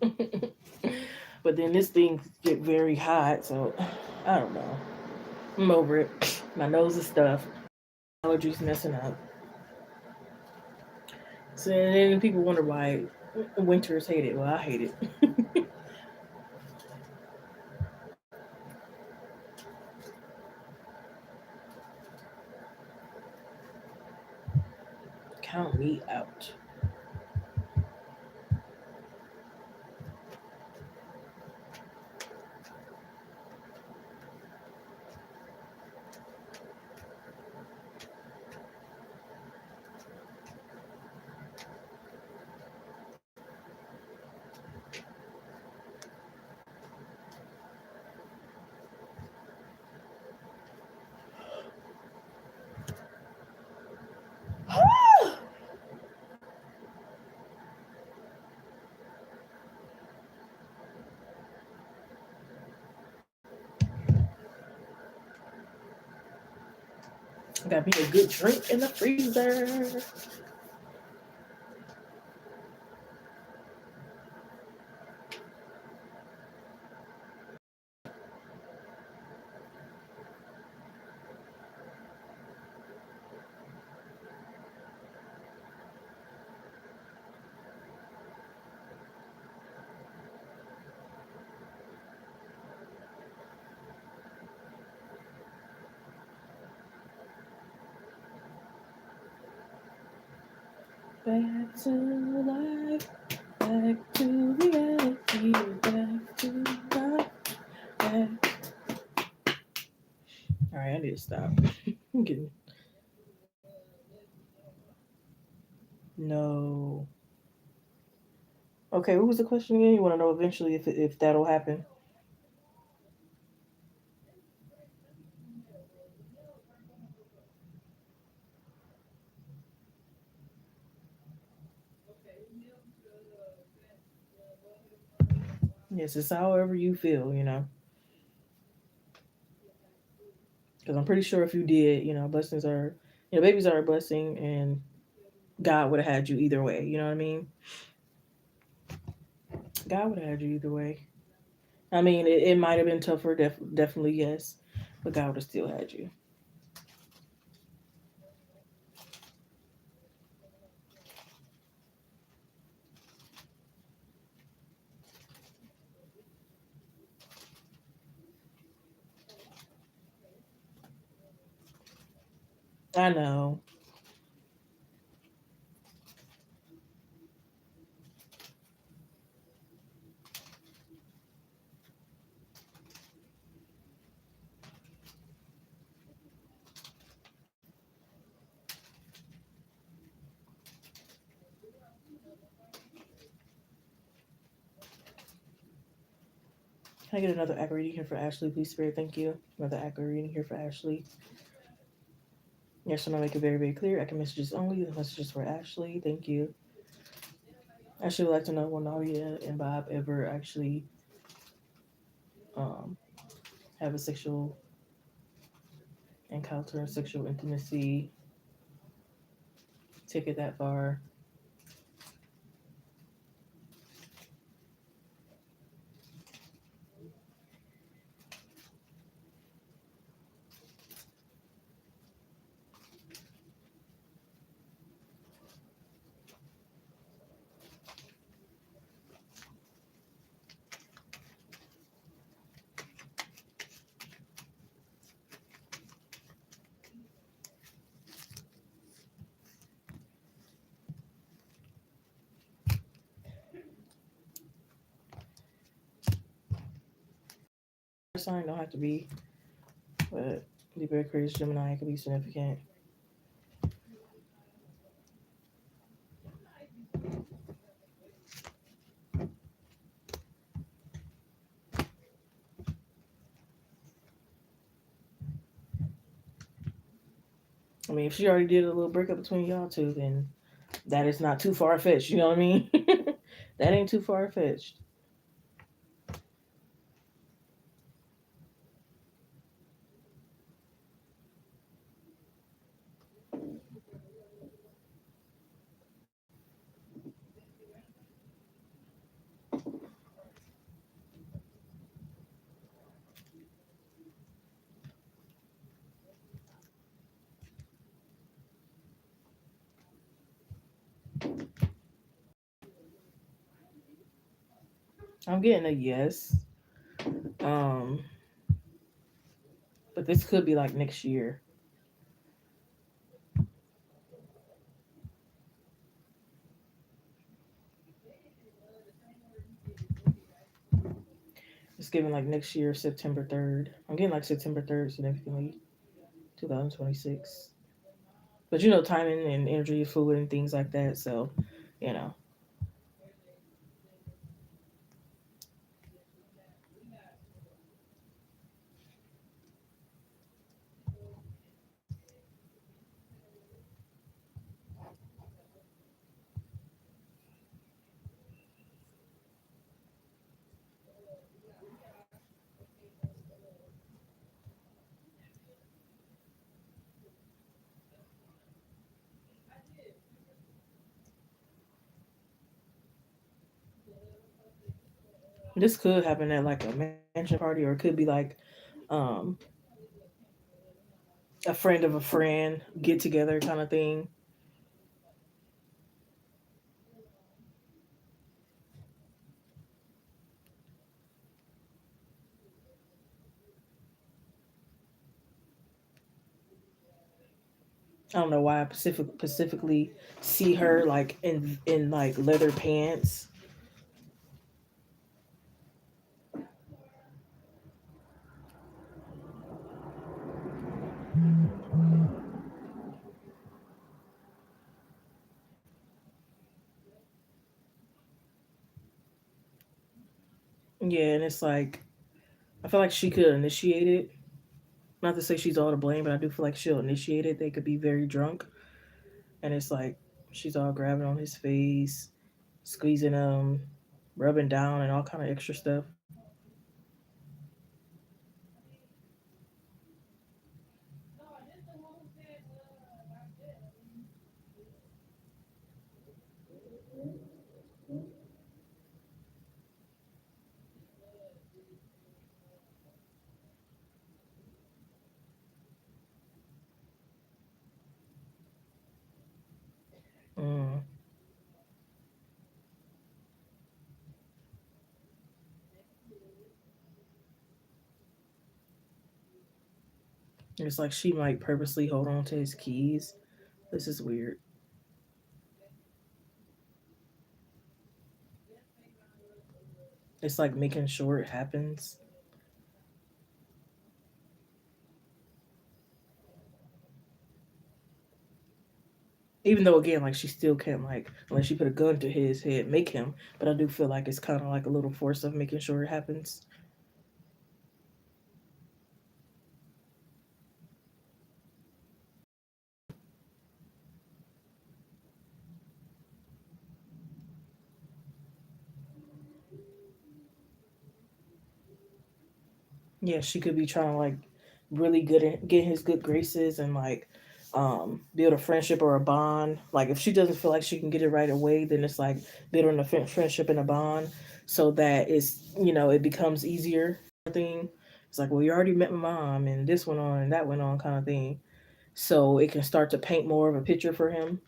S1: But then this thing get very hot, so I don't know. I'm over it. My nose is stuffed. Allergies messing up. So then people wonder why winters hate it. Well, I hate it. Count me out. Got me a good drink in the freezer. Back to life, back to reality, back to life, back. All right, I need to stop. I'm getting no. Okay, what was the question again? You want to know eventually if that'll happen? Yes, it's however you feel, you know. Because I'm pretty sure if you did, you know, blessings are, you know, babies are a blessing, and God would have had you either way. You know what I mean? God would have had you either way. I mean, it might have been tougher, definitely yes, but God would have still had you. I know. Can I get another accurate reading here for Ashley, please, Spirit? Thank you. Another accurate reading here for Ashley. Yes, I'm gonna make it very, very clear. Accurate messages only. The messages for Ashley. Thank you. Ashley would like to know, will Nadia and Bob ever actually um, have a sexual encounter, sexual intimacy, take it that far? Sign don't have to be, but Libra, Aquarius, Gemini could be significant. I mean, if she already did a little breakup between y'all two, then that is not too far fetched. You know what I mean? That ain't too far fetched. I'm getting a yes. Um, but this could be like next year. It's giving like next year, September 3rd. I'm getting like September 3rd significantly, 2026. But you know, timing and energy is fluid and things like that. So, you know, this could happen at like a mansion party, or it could be like um, a friend of a friend get together kind of thing. I don't know why I specifically see her like in like leather pants. Yeah, and it's like I feel like she could initiate it. Not to say she's all to blame, but I do feel like she'll initiate it. They could be very drunk, and it's like she's all grabbing on his face, squeezing him, rubbing down and all kind of extra stuff. Mm. It's like she might purposely hold on to his keys. This is weird. It's like making sure it happens. Even though again, like she still can't like unless she put a gun to his head, make him. But I do feel like it's kind of like a little force of making sure it happens. Yeah, she could be trying to like really good at get his good graces and like build a friendship or a bond. Like if she doesn't feel like she can get it right away, then it's like building a friendship and a bond so that it's it becomes easier thing. It's like, well, you already met my mom and this went on and that went on kind of thing. So it can start to paint more of a picture for him.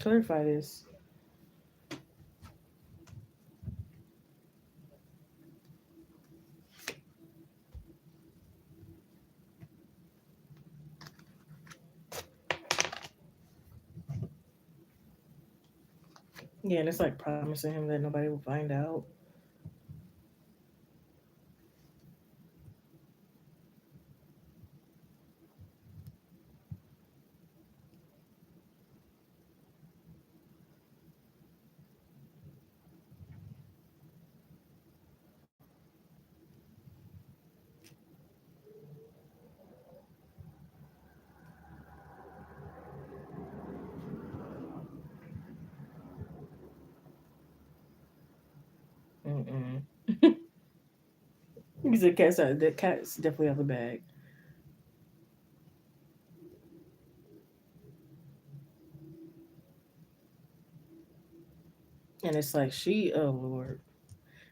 S1: Clarify this. Yeah, and it's like promising him that nobody will find out. Mm-mm. He said cat's out. The cat's definitely out of the bag. And it's like oh Lord,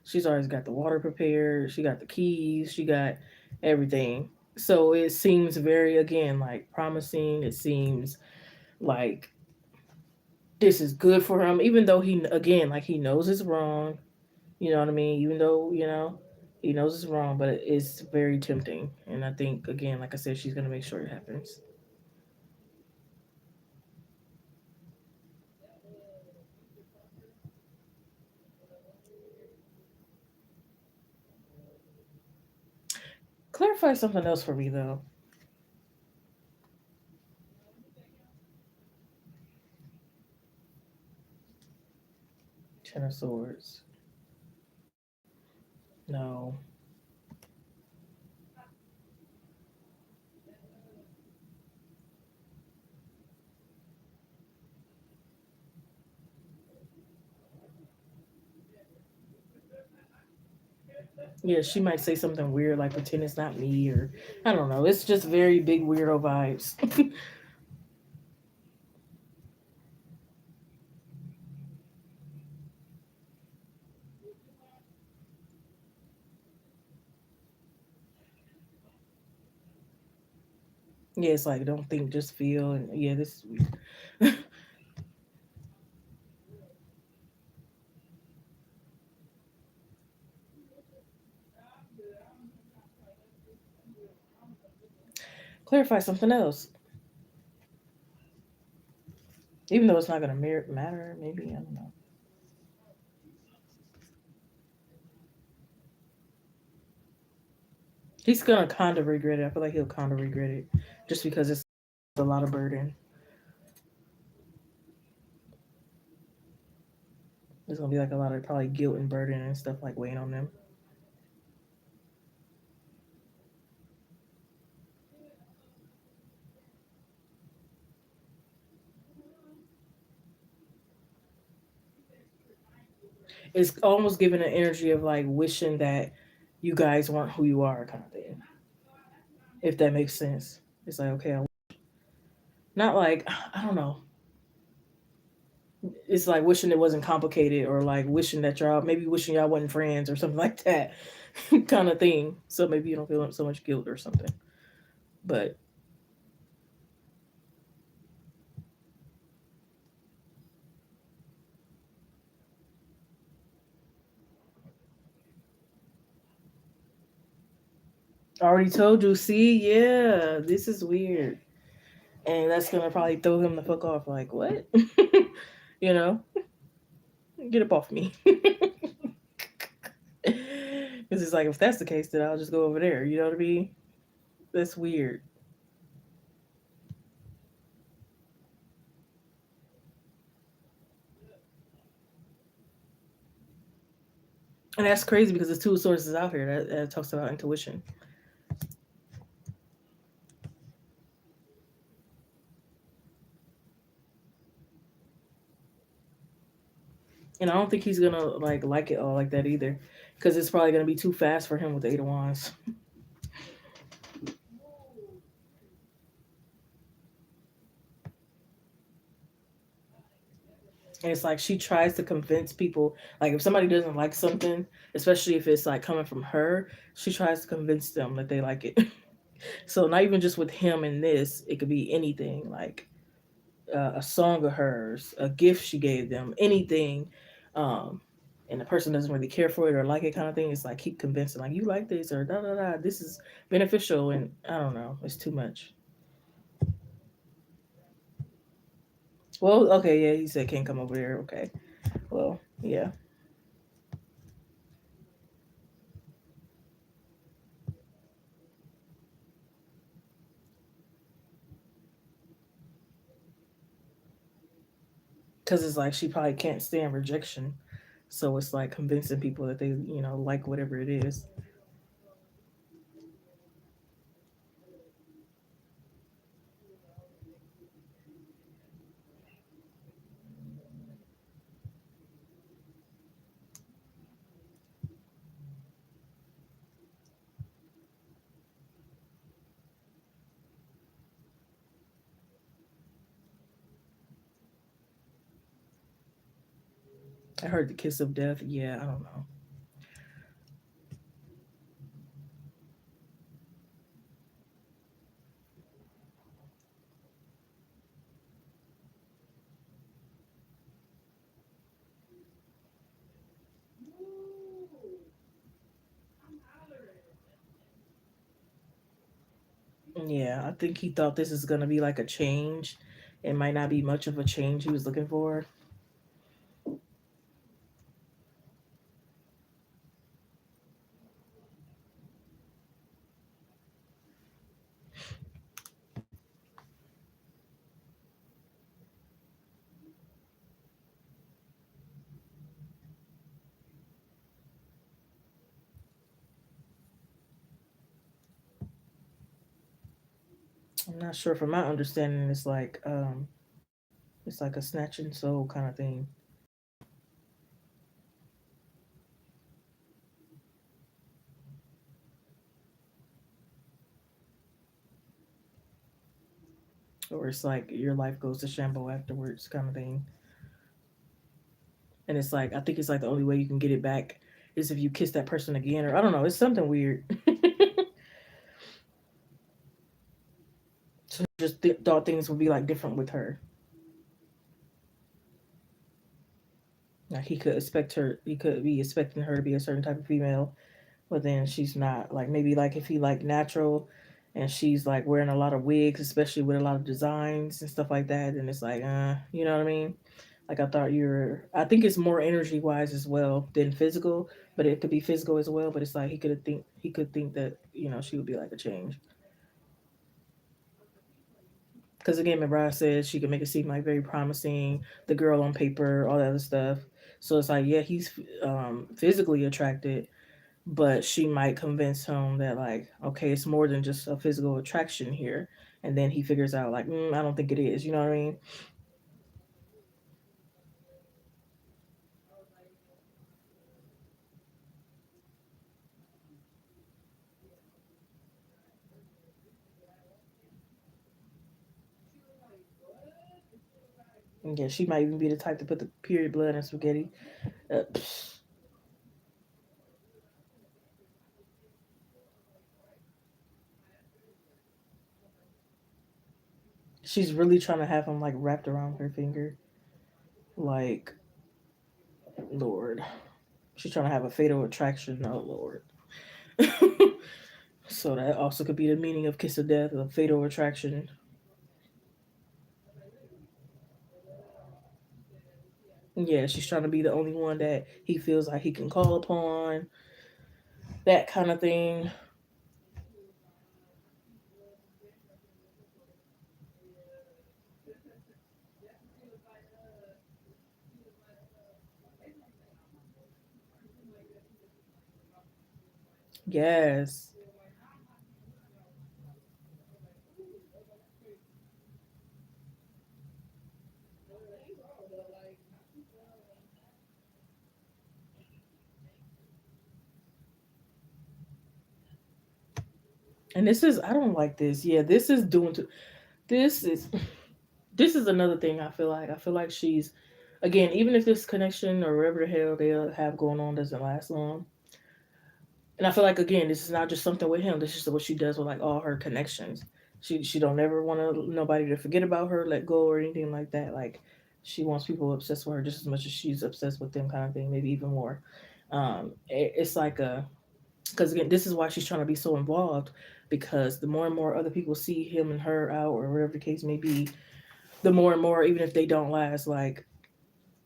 S1: she's always got the water prepared. She got the keys. She got everything. So it seems very again like promising. It seems like this is good for him, even though he again like he knows it's wrong. You know what I mean? Even though he knows it's wrong, but it's very tempting. And I think again, like I said, she's gonna make sure it happens. Clarify something else for me though. Ten of Swords. No. Yeah, she might say something weird like pretend it's not me or I don't know. It's just very big weirdo vibes. Yeah, it's like don't think, just feel, and yeah, this is weird. Clarify something else, even though it's not gonna matter. Maybe I don't know. He's gonna kind of regret it. I feel like he'll kind of regret it, just because it's a lot of burden. There's gonna be like a lot of probably guilt and burden and stuff like weighing on them. It's almost giving an energy of like wishing that you guys weren't who you are, kind of thing. If that makes sense. It's like okay, not like I don't know. It's like wishing it wasn't complicated, or like wishing that y'all maybe wishing y'all wasn't friends or something like that, kind of thing. So maybe you don't feel so much guilt or something. But I already told you. See, yeah, this is weird, and that's gonna probably throw him the fuck off. Like what? You know, get up off me. Because it's like if that's the case, then I'll just go over there. You know what I mean? That's weird. And that's crazy because there's two sources out here that talks about intuition. And I don't think he's gonna like it all like that either, because it's probably gonna be too fast for him with the Eight of Wands. And it's like she tries to convince people, like if somebody doesn't like something, especially if it's like coming from her, she tries to convince them that they like it. So not even just with him in this, it could be anything like a song of hers, a gift she gave them, anything. Um, and the person doesn't really care for it or like it, kind of thing. It's like keep convincing, like you like this or da da da. This is beneficial, and I don't know, it's too much. Well, okay, yeah, he said can't come over there. Okay, well, yeah, because it's like she probably can't stand rejection, so it's like convincing people that they like whatever it is. I heard the kiss of death. Yeah, I don't know. Yeah, I think he thought this is gonna be like a change. It might not be much of a change he was looking for. I'm not sure. From my understanding, it's like a snatching soul kind of thing, or it's like your life goes to shambles afterwards, kind of thing. And it's like I think it's like the only way you can get it back is if you kiss that person again, or I don't know. It's something weird. So just thought things would be like different with her. Like he could expect her. He could be expecting her to be a certain type of female, but then she's not. Like maybe like if he like natural, and she's like wearing a lot of wigs, especially with a lot of designs and stuff like that, then it's like, you know what I mean? Like I thought you're. I think it's more energy wise as well than physical, but it could be physical as well. But it's like he could think that she would be like a change. Because again, remember I said she could make it seem like very promising, the girl on paper, all that other stuff. So it's like, yeah, he's physically attracted, but she might convince him that like, okay, it's more than just a physical attraction here. And then he figures out like, I don't think it is. You know what I mean? And yeah, she might even be the type to put the period blood in spaghetti. Psh, she's really trying to have him like wrapped around her finger. Like, Lord. She's trying to have a fatal attraction. Oh, Lord. So that also could be the meaning of kiss of death, a fatal attraction. Yeah, she's trying to be the only one that he feels like he can call upon, that kind of thing. Yes. And this is, I don't like this. Yeah, this is doing to, this is, this is another thing I feel like. I feel like she's, again, even if this connection or whatever the hell they have going on doesn't last long, and I feel like again, this is not just something with him. This is what she does with like all her connections. She don't ever want nobody to forget about her, let go or anything like that. Like she wants people obsessed with her just as much as she's obsessed with them, kind of thing, maybe even more. It's like a, because again, this is why she's trying to be so involved, because the more and more other people see him and her out or whatever the case may be, the more and more, even if they don't last, like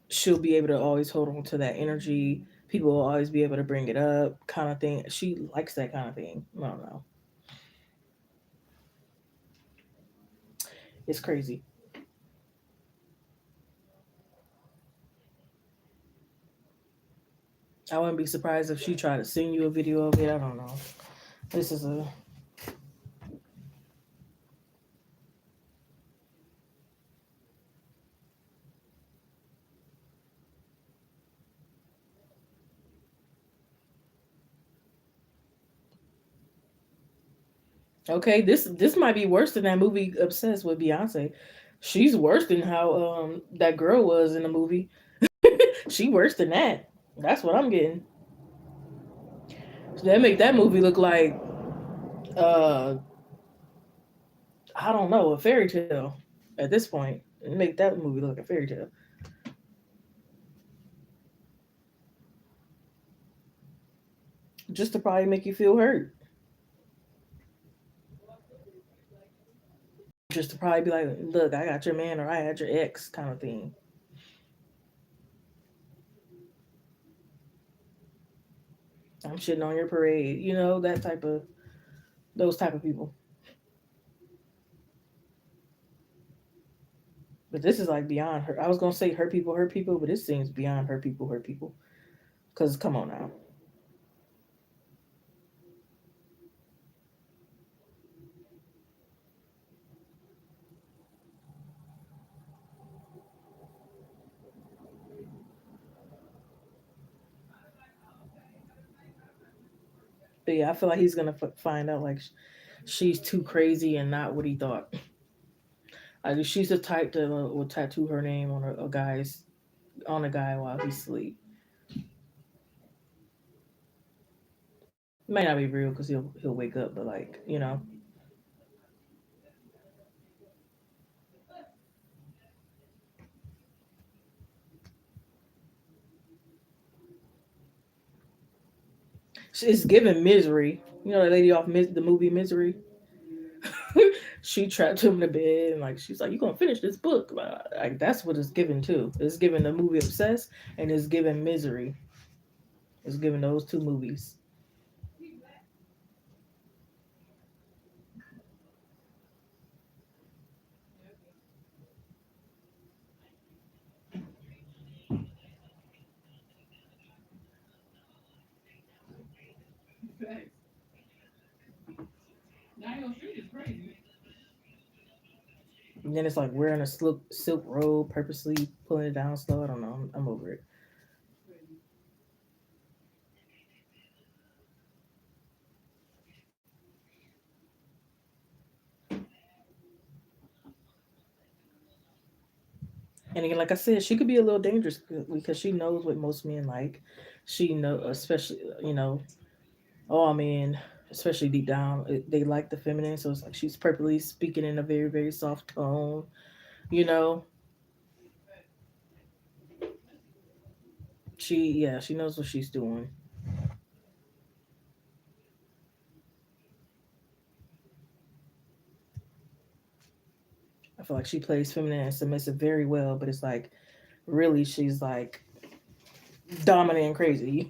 S1: she'll be able to always hold on to that energy. People will always be able to bring it up, kind of thing. She likes that kind of thing. I don't know. It's crazy. I wouldn't be surprised if she tried to send you a video of it. I don't know. This is a okay. This might be worse than that movie Obsessed with Beyonce. She's worse than how that girl was in the movie. She worse than that. That's what I'm getting. So that make that movie look like uh I don't know, a fairy tale at this point. It make that movie look like a fairy tale. Just to probably make you feel hurt. Just to probably be like, look, I got your man or I had your ex kind of thing. I'm shitting on your parade, that type of those type of people. But this is like beyond her. I was gonna say hurt people, but this seems beyond hurt people, hurt people. Cause come on now. But yeah, I feel like he's gonna find out like she's too crazy and not what he thought. Like she's the type that will tattoo her name on a guy's on a guy while he's asleep. Might not be real because he'll wake up, but like it's given misery. You know that lady off the movie Misery. she trapped him in the bed and like she's like, "You gonna finish this book?" Like that's what it's given too. It's given the movie Obsessed and it's given Misery. It's given those two movies. And then it's like wearing a silk robe, purposely pulling it down slow. I don't know. I'm over it. And again, like I said, she could be a little dangerous because she knows what most men like. She know, especially all men, especially deep down, they like the feminine. So it's like she's purposely speaking in a very very soft tone. You know, she knows what she's doing. I feel like she plays feminine and submissive very well, but it's like really she's like dominant and crazy.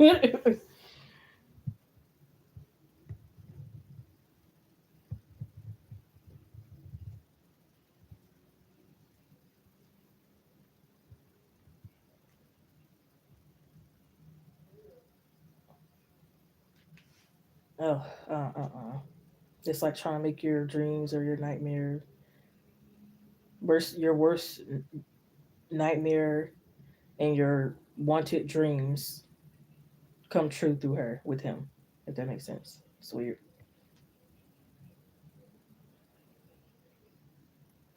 S1: Oh, it's like trying to make your dreams or your nightmare your worst nightmare and your wanted dreams come true through her with him. If that makes sense, it's weird.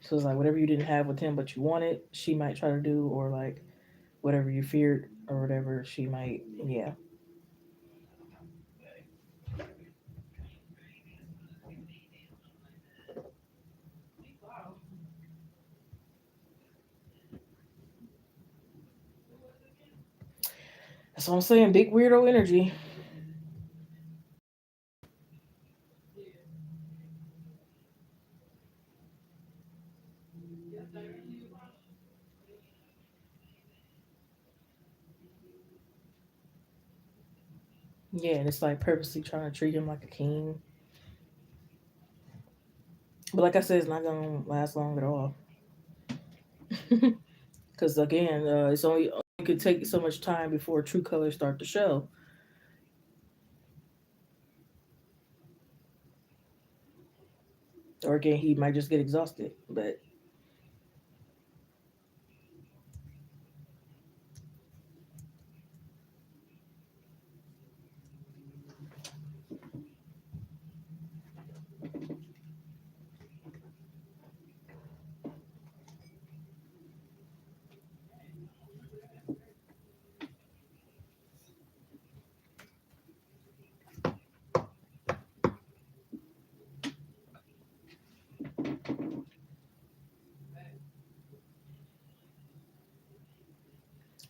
S1: So it's like whatever you didn't have with him but you wanted, she might try to do, or like whatever you feared or whatever, she might. Yeah, that's what I'm saying. Big weirdo energy. Yeah, and it's like purposely trying to treat him like a king. But like I said, it's not gonna last long at all. Because again, it's only it could take so much time before true colors start to show. Or again, he might just get exhausted. But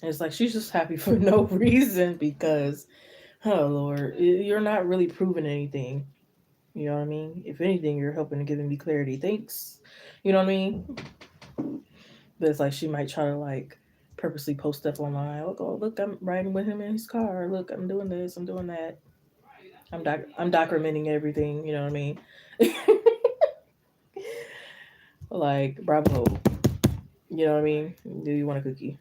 S1: it's like she's just happy for no reason because, oh Lord, you're not really proving anything. You know what I mean? If anything, you're helping to giving me clarity. Thanks. You know what I mean? But it's like she might try to like purposely post stuff online. Look, oh look, I'm riding with him in his car. Look, I'm doing this. I'm doing that. I'm documenting everything. You know what I mean? Like bravo. You know what I mean? Do you want a cookie?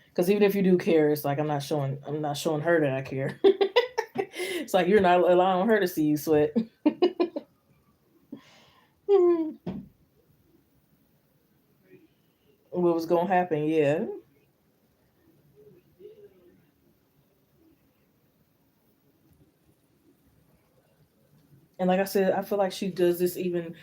S1: Because even if you do care, it's like I'm not showing her that I care. It's like you're not allowing her to see you sweat. What was gonna happen? Yeah. And like I said, I feel like she does this even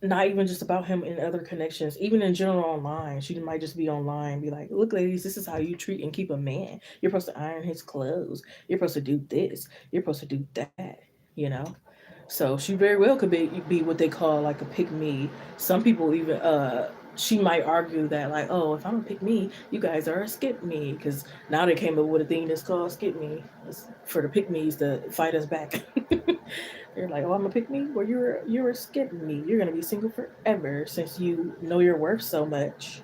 S1: not even just about him in other connections, even in general online. She might just be online, be like, "Look, ladies, this is how you treat and keep a man. You're supposed to iron his clothes. You're supposed to do this. You're supposed to do that." You know. So she very well could be what they call like a pick me. Some people even she might argue that like, oh, if I'm a pick me, you guys are a skip me, because now they came up with a thing that's called skip me. It's for the pick me's to fight us back. They're like, oh, I'm a pick me. Well, you're a skip me. You're gonna be single forever since you know your worth so much.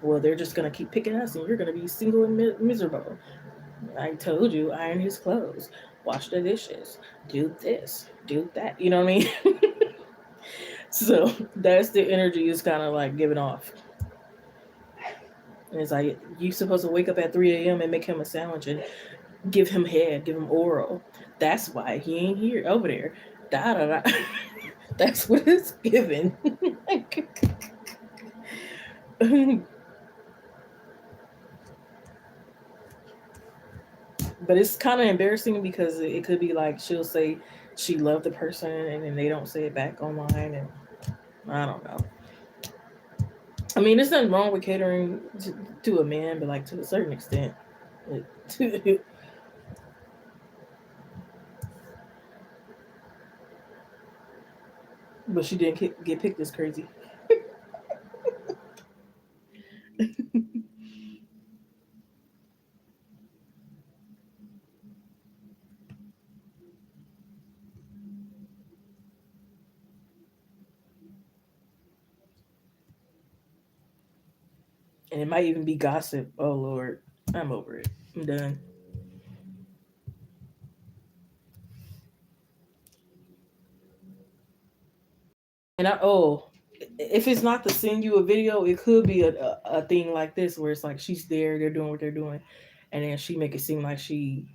S1: Well, they're just gonna keep picking us, and you're gonna be single and miserable. I told you, iron his clothes, wash the dishes, do this, do that. You know what I mean? So that's the energy is kind of like giving off. And it's like you supposed to wake up at 3 a.m. and make him a sandwich and give him head, give him oral. That's why he ain't here over there. Da da da. That's what it's given. But it's kind of embarrassing because it could be like she'll say she loved the person and then they don't say it back online, and I don't know. I mean, there's nothing wrong with catering to a man, but like to a certain extent. But she didn't get picked as crazy. And it might even be gossip. Oh Lord, I'm over it. I'm done. And if it's not to send you a video, it could be a thing like this where it's like she's there, they're doing what they're doing, and then she make it seem like she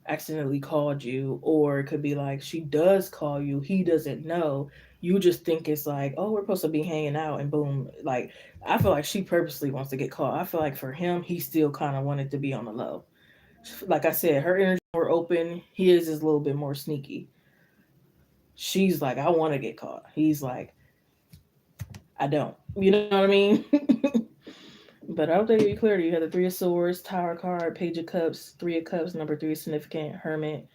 S1: accidentally called you, or it could be like she does call you, he doesn't know. You just think it's like, oh, we're supposed to be hanging out, and boom, like I feel like she purposely wants to get caught. I feel like for him, he still kind of wanted to be on the low. Like I said, her energy more open. His is a little bit more sneaky. She's like, I want to get caught. He's like, I don't. You know what I mean? But I hope they get clear. You have the Three of Swords, Tower card, Page of Cups, Three of Cups, number three, significant, Hermit,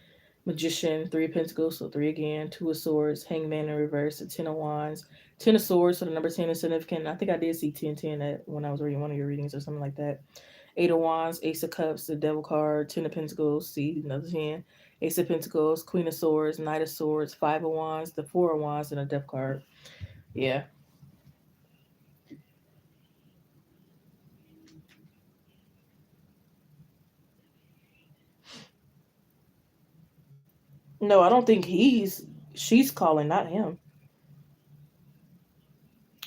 S1: Magician, Three of Pentacles, so three again, Two of Swords, Hangman in reverse, the Ten of Wands, Ten of Swords, so the number 10 is significant. I think I did see 1010 at, when I was reading one of your readings or something like that. Eight of Wands, Ace of Cups, the Devil card, Ten of Pentacles, see, another 10, Ace of Pentacles, Queen of Swords, Knight of Swords, Five of Wands, the Four of Wands, and a Death card. Yeah. No, I don't think she's calling, not him.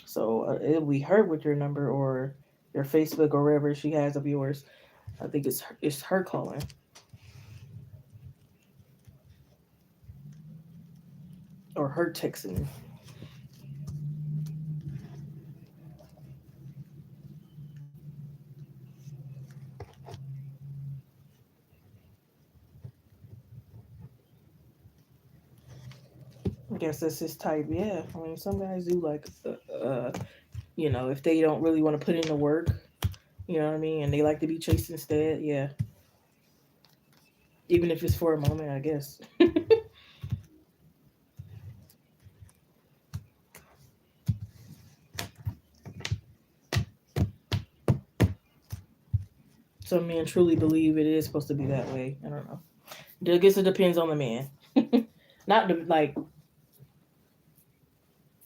S1: So it'll be her with your number or your Facebook or wherever she has of yours. I think it's her calling or her texting. I guess that's his type. Yeah, I mean, some guys do like, if they don't really want to put in the work, you know what I mean, and they like to be chased instead. Yeah, even if it's for a moment, I guess. Some men truly believe it is supposed to be that way. I don't know. I guess it depends on the man. Not the, like,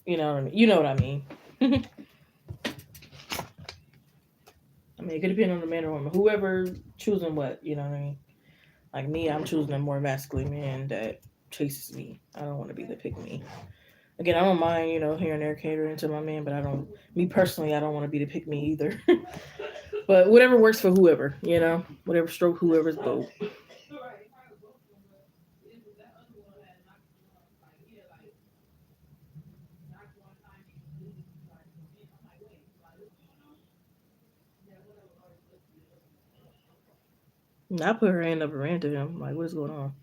S1: you know what I mean. You know what I mean. I mean, it could depend on the man or woman. Whoever choosing what, you know what I mean. Like me, I'm choosing a more masculine man that chases me. I don't want to be the pick me. Again, I don't mind, here and there catering to my man, but I don't. Me personally, I don't want to be the pick me either. But whatever works for whoever, whatever stroke whoever's boat. And I put her hand up and ran to him. Like, what is going on?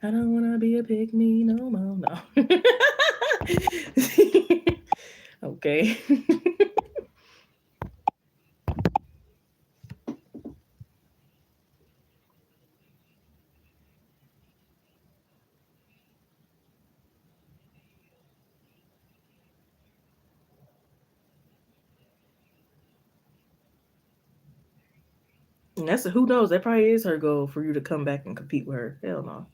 S1: I don't want to be a pick me no more. No. Okay. And that's who knows. That probably is her goal for you to come back and compete with her. Hell no.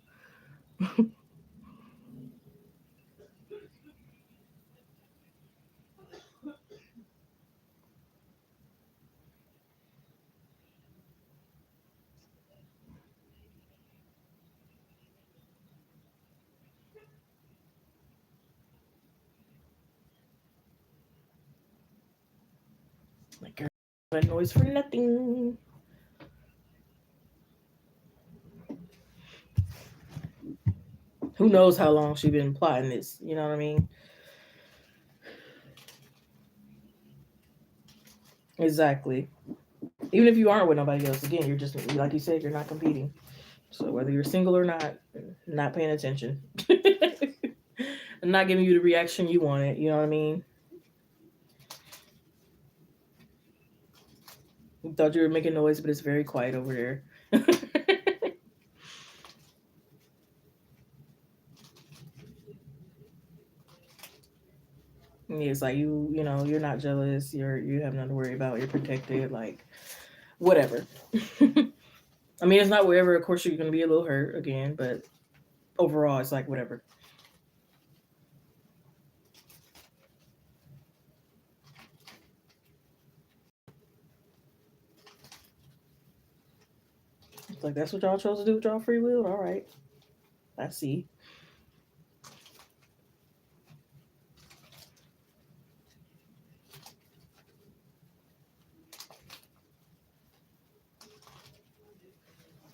S1: Like, girl, that noise for nothing. Who knows how long she been plotting this? You know what I mean? Exactly. Even if you aren't with nobody else, again, you're just like you said, you're not competing. So whether you're single or not paying attention, and not giving you the reaction you wanted. You know what I mean? You thought you were making noise, but it's very quiet over there. Yeah, it's like you know, you're not jealous. You have nothing to worry about. You're protected. Like whatever. I mean, it's not wherever. Of course, you're gonna be a little hurt again, but overall, it's like whatever. It's like that's what y'all chose to do with y'all free will. All right, I see.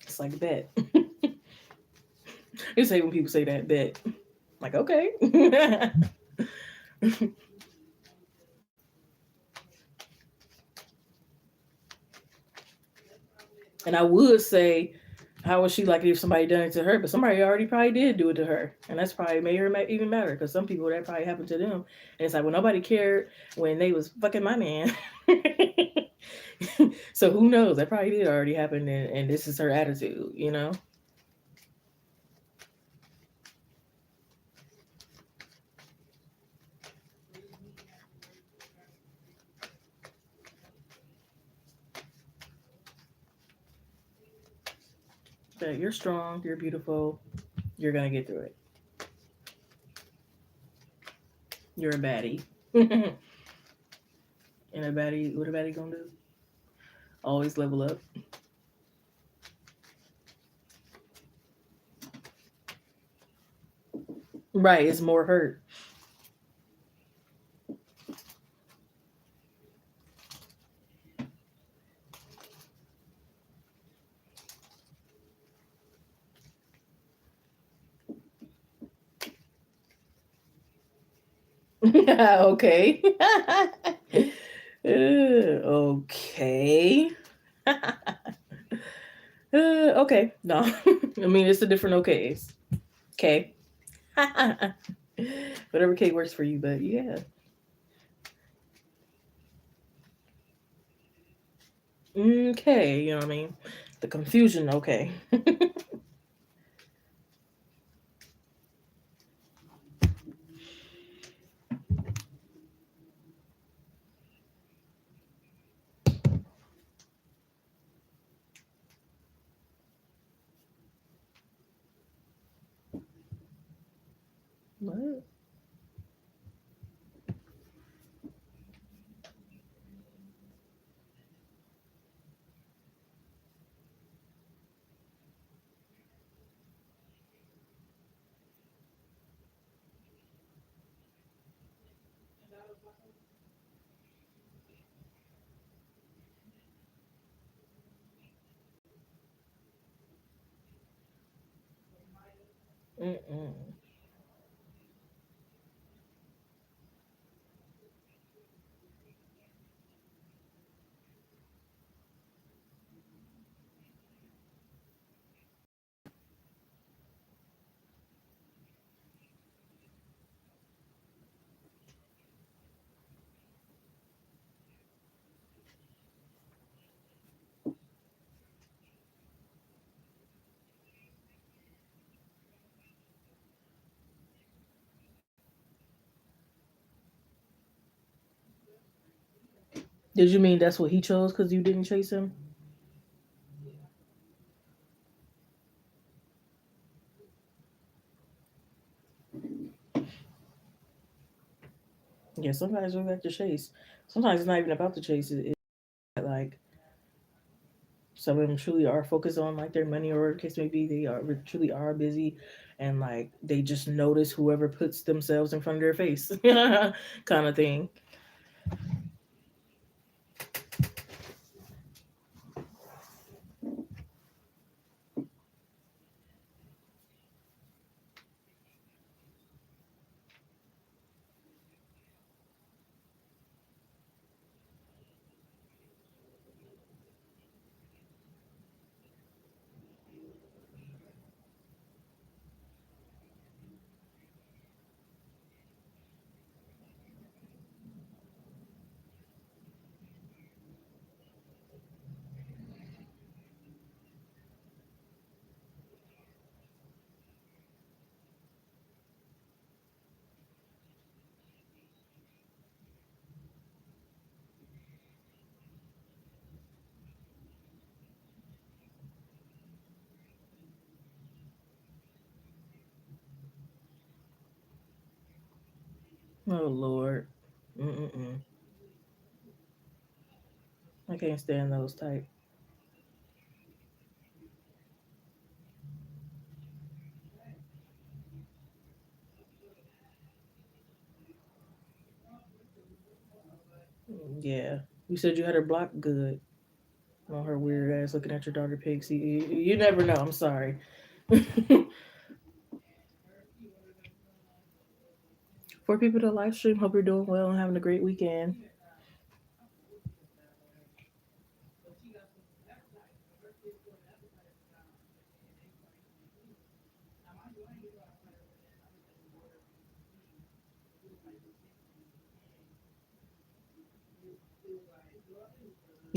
S1: It's like a bet. It's hate when people say that bet. Like okay. And I would say, how was she like if somebody done it to her? But somebody already probably did do it to her, and that's probably may or may even matter because some people that probably happened to them, and it's like well nobody cared when they was fucking my man. So who knows? That probably did already happen, and this is her attitude, you know. But you're strong, you're beautiful, you're gonna get through it. You're a baddie. And a baddie, what a baddie gonna do? Always level up. Right, it's more hurt. Okay. Okay. Okay. No. I mean, it's a different okays. Okay. Whatever K works for you, but yeah. Okay. You know what I mean? The confusion, okay. What? Mm-mm. Did you mean that's what he chose because you didn't chase him? Yeah, sometimes we like to chase. Sometimes it's not even about the chase. It's like some of them truly are focused on like their money or whatever the case may be. They are truly are busy, and like they just notice whoever puts themselves in front of their face, kind of thing. Oh Lord, mm-mm-mm. I can't stand those type. Yeah, you said you had her blocked. Good. On her weird ass looking at your daughter pics. You never know. I'm sorry. For people to live stream, hope you're doing well and having a great weekend.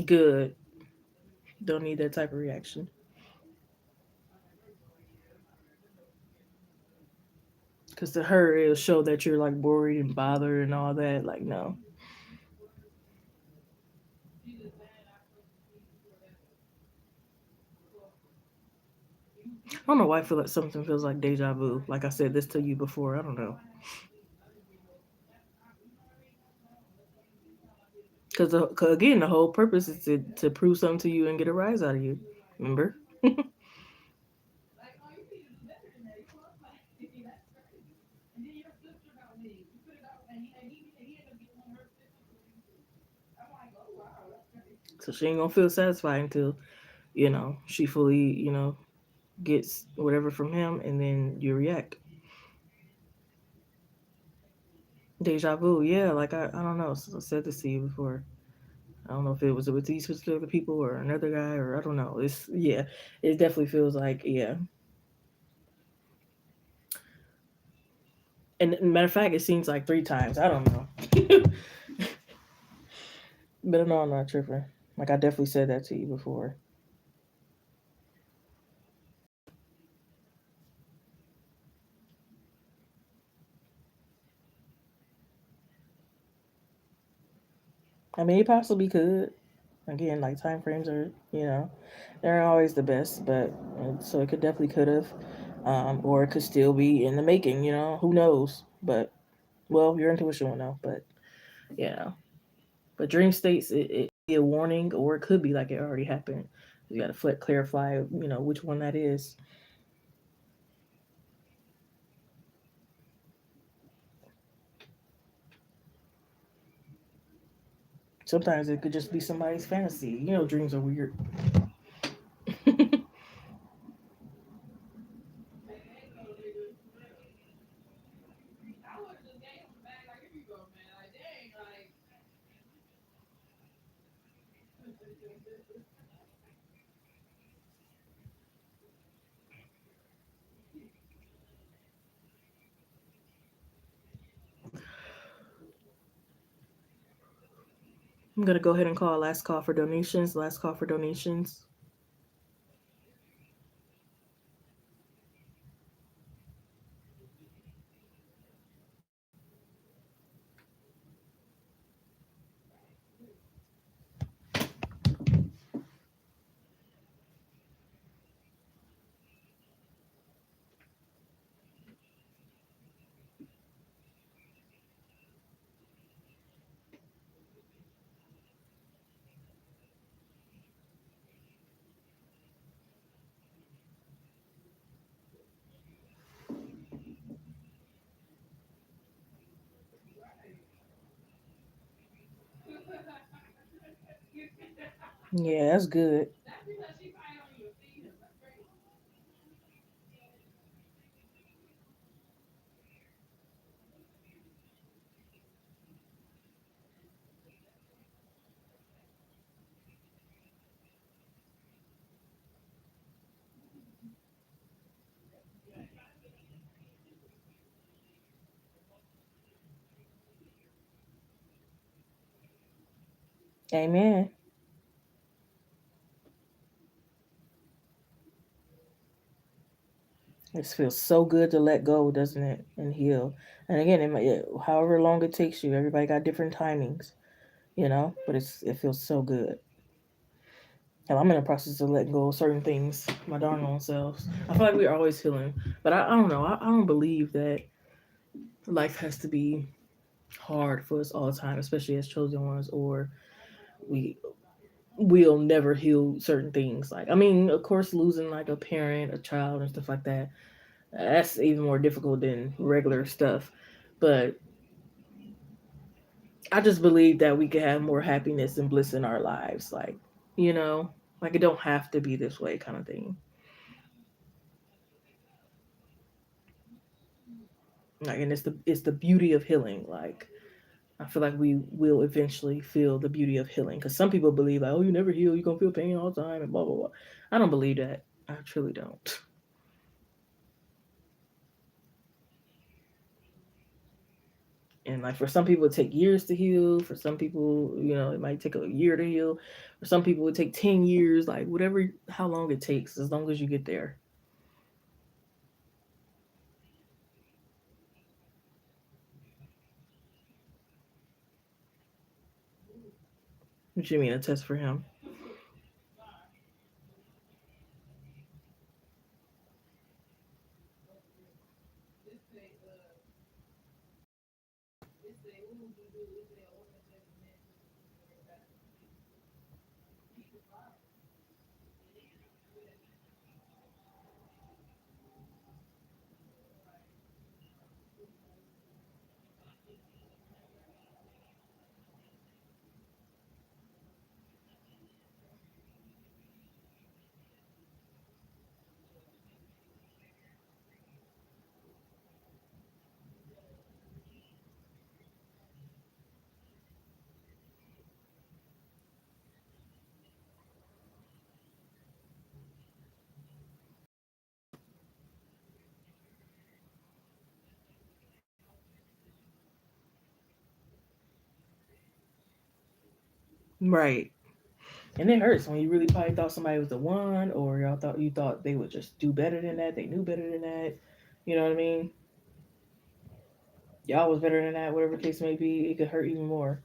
S1: Good. Don't need that type of reaction. Because to her, it'll show that you're like worried and bothered and all that. Like, no. I don't know why I feel like something feels like deja vu. Like I said this to you before. I don't know. Because again, the whole purpose is to prove something to you and get a rise out of you. Remember? So she ain't gonna feel satisfied until she fully gets whatever from him, and then you react. Deja vu, yeah. Like I don't know. I said this to you before. I don't know if it was with these particular people or another guy, or I don't know. It's yeah. It definitely feels like yeah. And matter of fact, it seems like 3 times. I don't know. But no, I'm not tripping. Like I definitely said that to you before. I mean, it possibly could. Again, like time frames are, they're always the best, but so it could definitely could have, or it could still be in the making. Who knows? But well, your intuition will know. But yeah, but dream states it be a warning, or it could be like it already happened. You got to clarify, which one that is. Sometimes it could just be somebody's fantasy. Dreams are weird. I'm gonna go ahead and call last call for donations. Last call for donations. Yeah, that's good. Amen. It feels so good to let go, doesn't it, and heal. And again, however long it takes you, everybody got different timings, But it feels so good. And I'm in the process of letting go of certain things, my darn own selves. I feel like we're always healing, but I don't know. I don't believe that life has to be hard for us all the time, especially as chosen ones, or we will never heal certain things. Like, I mean, of course, losing like a parent, a child, and stuff like that, that's even more difficult than regular stuff. But I just believe that we could have more happiness and bliss in our lives. You know, like it don't have to be this way kind of thing. Like, and it's the beauty of healing. Like, I feel like we will eventually feel the beauty of healing because some people believe like, oh, you never heal, you're gonna feel pain all the time and blah blah blah. I don't believe that. I truly don't. And like for some people, it take years to heal. For some people, it might take a year to heal. For some people, it take 10 years. Like whatever, how long it takes, as long as you get there. What you mean a test for him? Right. And it hurts when you really probably thought somebody was the one, or you thought they would just do better than that. They knew better than that. You know what I mean? Y'all was better than that. Whatever the case may be, it could hurt even more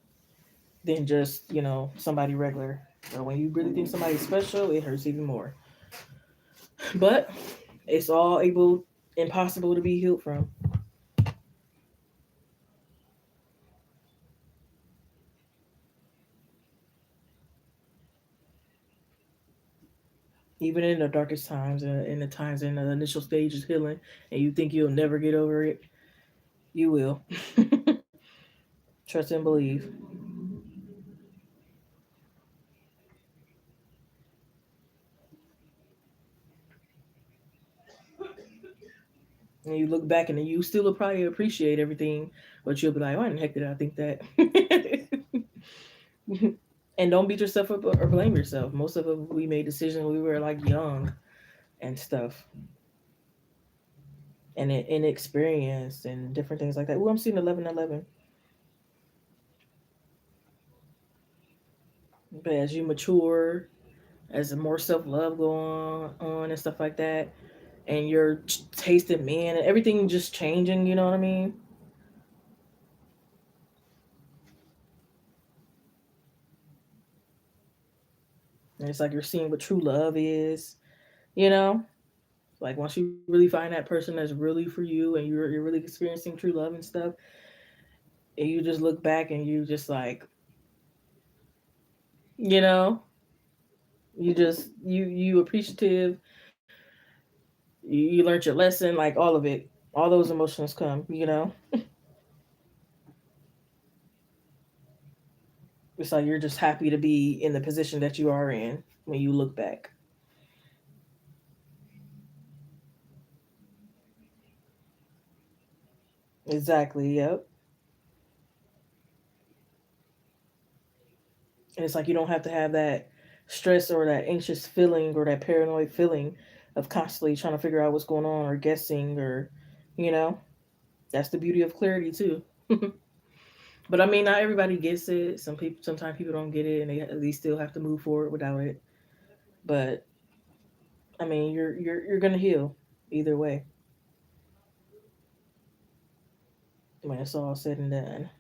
S1: than just somebody regular. But when you really think somebody's special, it hurts even more. But it's all impossible to be healed from. Even in the darkest times, in the times in the initial stages healing, and you think you'll never get over it, you will. Trust and believe. And you look back and you still will probably appreciate everything, but you'll be like, why in the heck did I think that? And don't beat yourself up or blame yourself. Most of it, we made decisions when we were like young and stuff, and inexperienced and different things like that. Well, I'm seeing 11:11. But as you mature, as more self love go on and stuff like that, and your tasting man and everything just changing, you know what I mean? And it's like you're seeing what true love is, you know? Like once you really find that person that's really for you and you're really experiencing true love and stuff, and you just look back and you just like, you know, you appreciative, you learned your lesson, like all of it, all those emotions come, It's like you're just happy to be in the position that you are in when you look back. Exactly. Yep. And it's like you don't have to have that stress or that anxious feeling or that paranoid feeling of constantly trying to figure out what's going on or guessing or, you know, that's the beauty of clarity too. But I mean, not everybody gets it. Sometimes people don't get it, and they still have to move forward without it. But I mean, you're gonna heal either way when it's all said and done.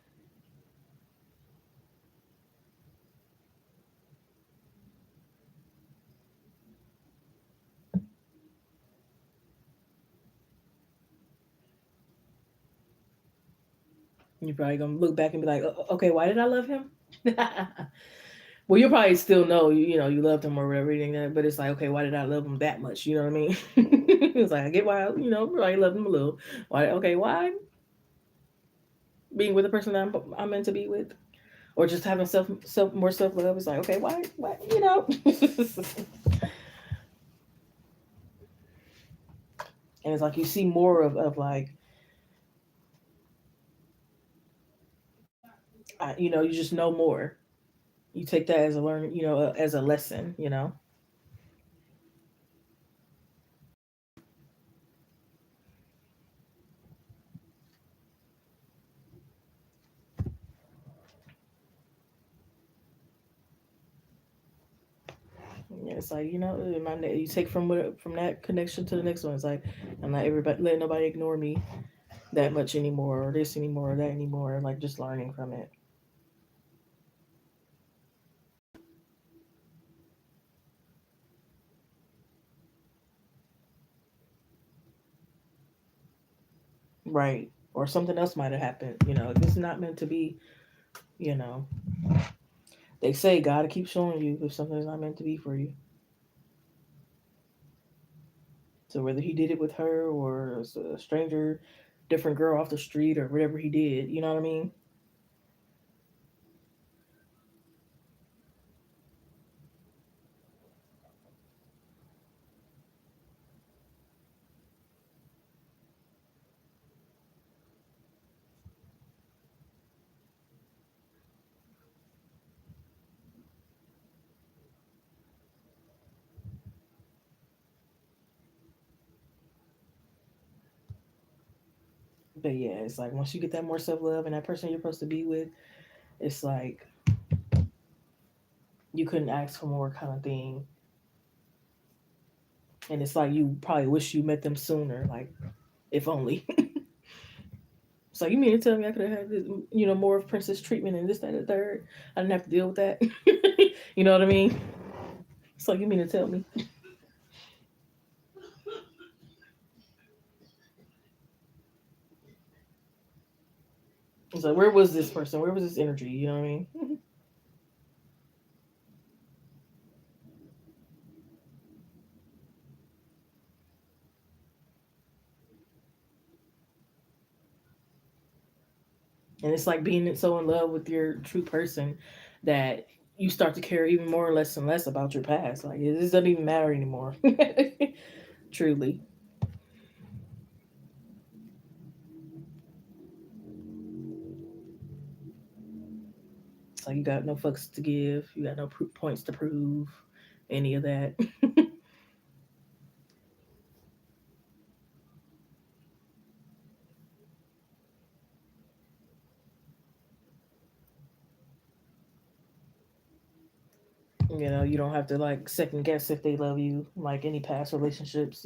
S1: You're probably gonna look back and be like, Okay, why did I love him?" Well, you'll probably still know you loved him or whatever, but it's like, okay, why did I love him that much? You know what I mean? It's like I get why probably loved him a little. Why? Okay, why being with the person that I'm meant to be with, or just having more self love? It's like, okay, why? And it's like you see more of like, you just know more. You take that as a learning, as a lesson. Yeah, it's like you take from that connection to the next one. It's like I'm not everybody letting nobody ignore me that much anymore, or this anymore, or that anymore. Like just learning from it. Right. Or something else might have happened. If it's not meant to be, you know, they say God keeps showing you if something's not meant to be for you. So whether he did it with her or a stranger, different girl off the street or whatever he did, you know what I mean? But yeah, it's like once you get that more self love and that person you're supposed to be with, it's like you couldn't ask for more kind of thing. And it's like you probably wish you met them sooner, like if only. So you mean to tell me I could have had this, more of princess treatment and this, that, and the third? I didn't have to deal with that. You know what I mean? So you mean to tell me? It's like where was this person? Where was this energy? You know what I mean? And it's like being so in love with your true person that you start to care even more less and less about your past. Like this doesn't even matter anymore. Truly. It's like you got no fucks to give. You got no points to prove. Any of that. You don't have to like second guess if they love you, like any past relationships.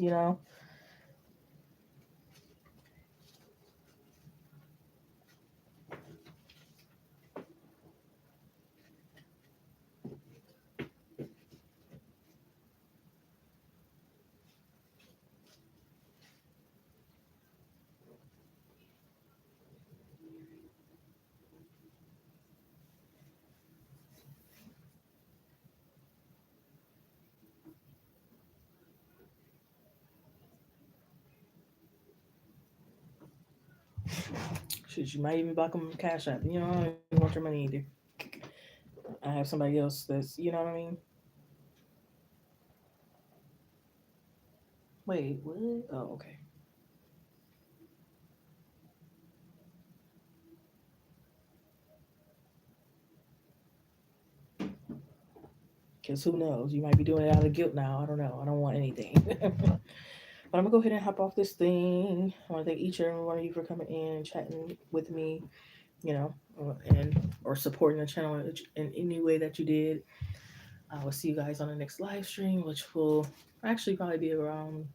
S1: Shit, you might even block them cash app. I don't even want your money either. I have somebody else that's, you know what I mean? Wait, what? Oh, okay. Because who knows? You might be doing it out of guilt now. I don't know. I don't want anything. But I'm gonna go ahead and hop off this thing. I want to thank each and every one of you for coming in and chatting with me, you know, and or supporting the channel in any way that you did. I will see you guys on the next live stream, which will actually probably be around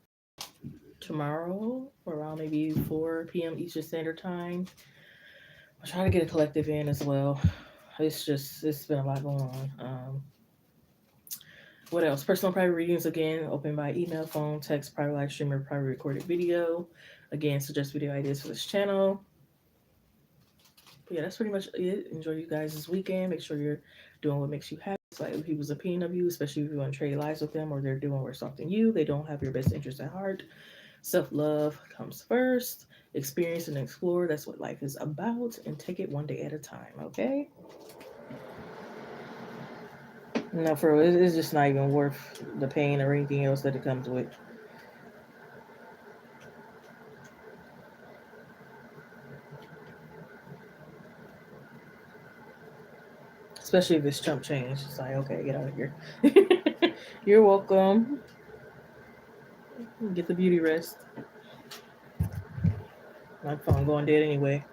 S1: tomorrow, around maybe 4 p.m. Eastern Standard Time. I'll try to get a collective in as well. It's been a lot going on. What else? Personal private readings again, open by email, phone, text, private live stream, or private recorded video. Again, suggest video ideas for this channel. But yeah, that's pretty much it. Enjoy you guys this weekend. Make sure you're doing what makes you happy. It's like people's opinion of you, especially if you want to trade lives with them or they're doing worse off than you. They don't have your best interest at heart. Self love comes first. Experience and explore. That's what life is about. And take it one day at a time, okay? No, for real, it's just not even worth the pain or anything else that it comes with. Especially if it's chump change. It's like, okay, get out of here. You're welcome. Get the beauty rest. My phone going dead anyway.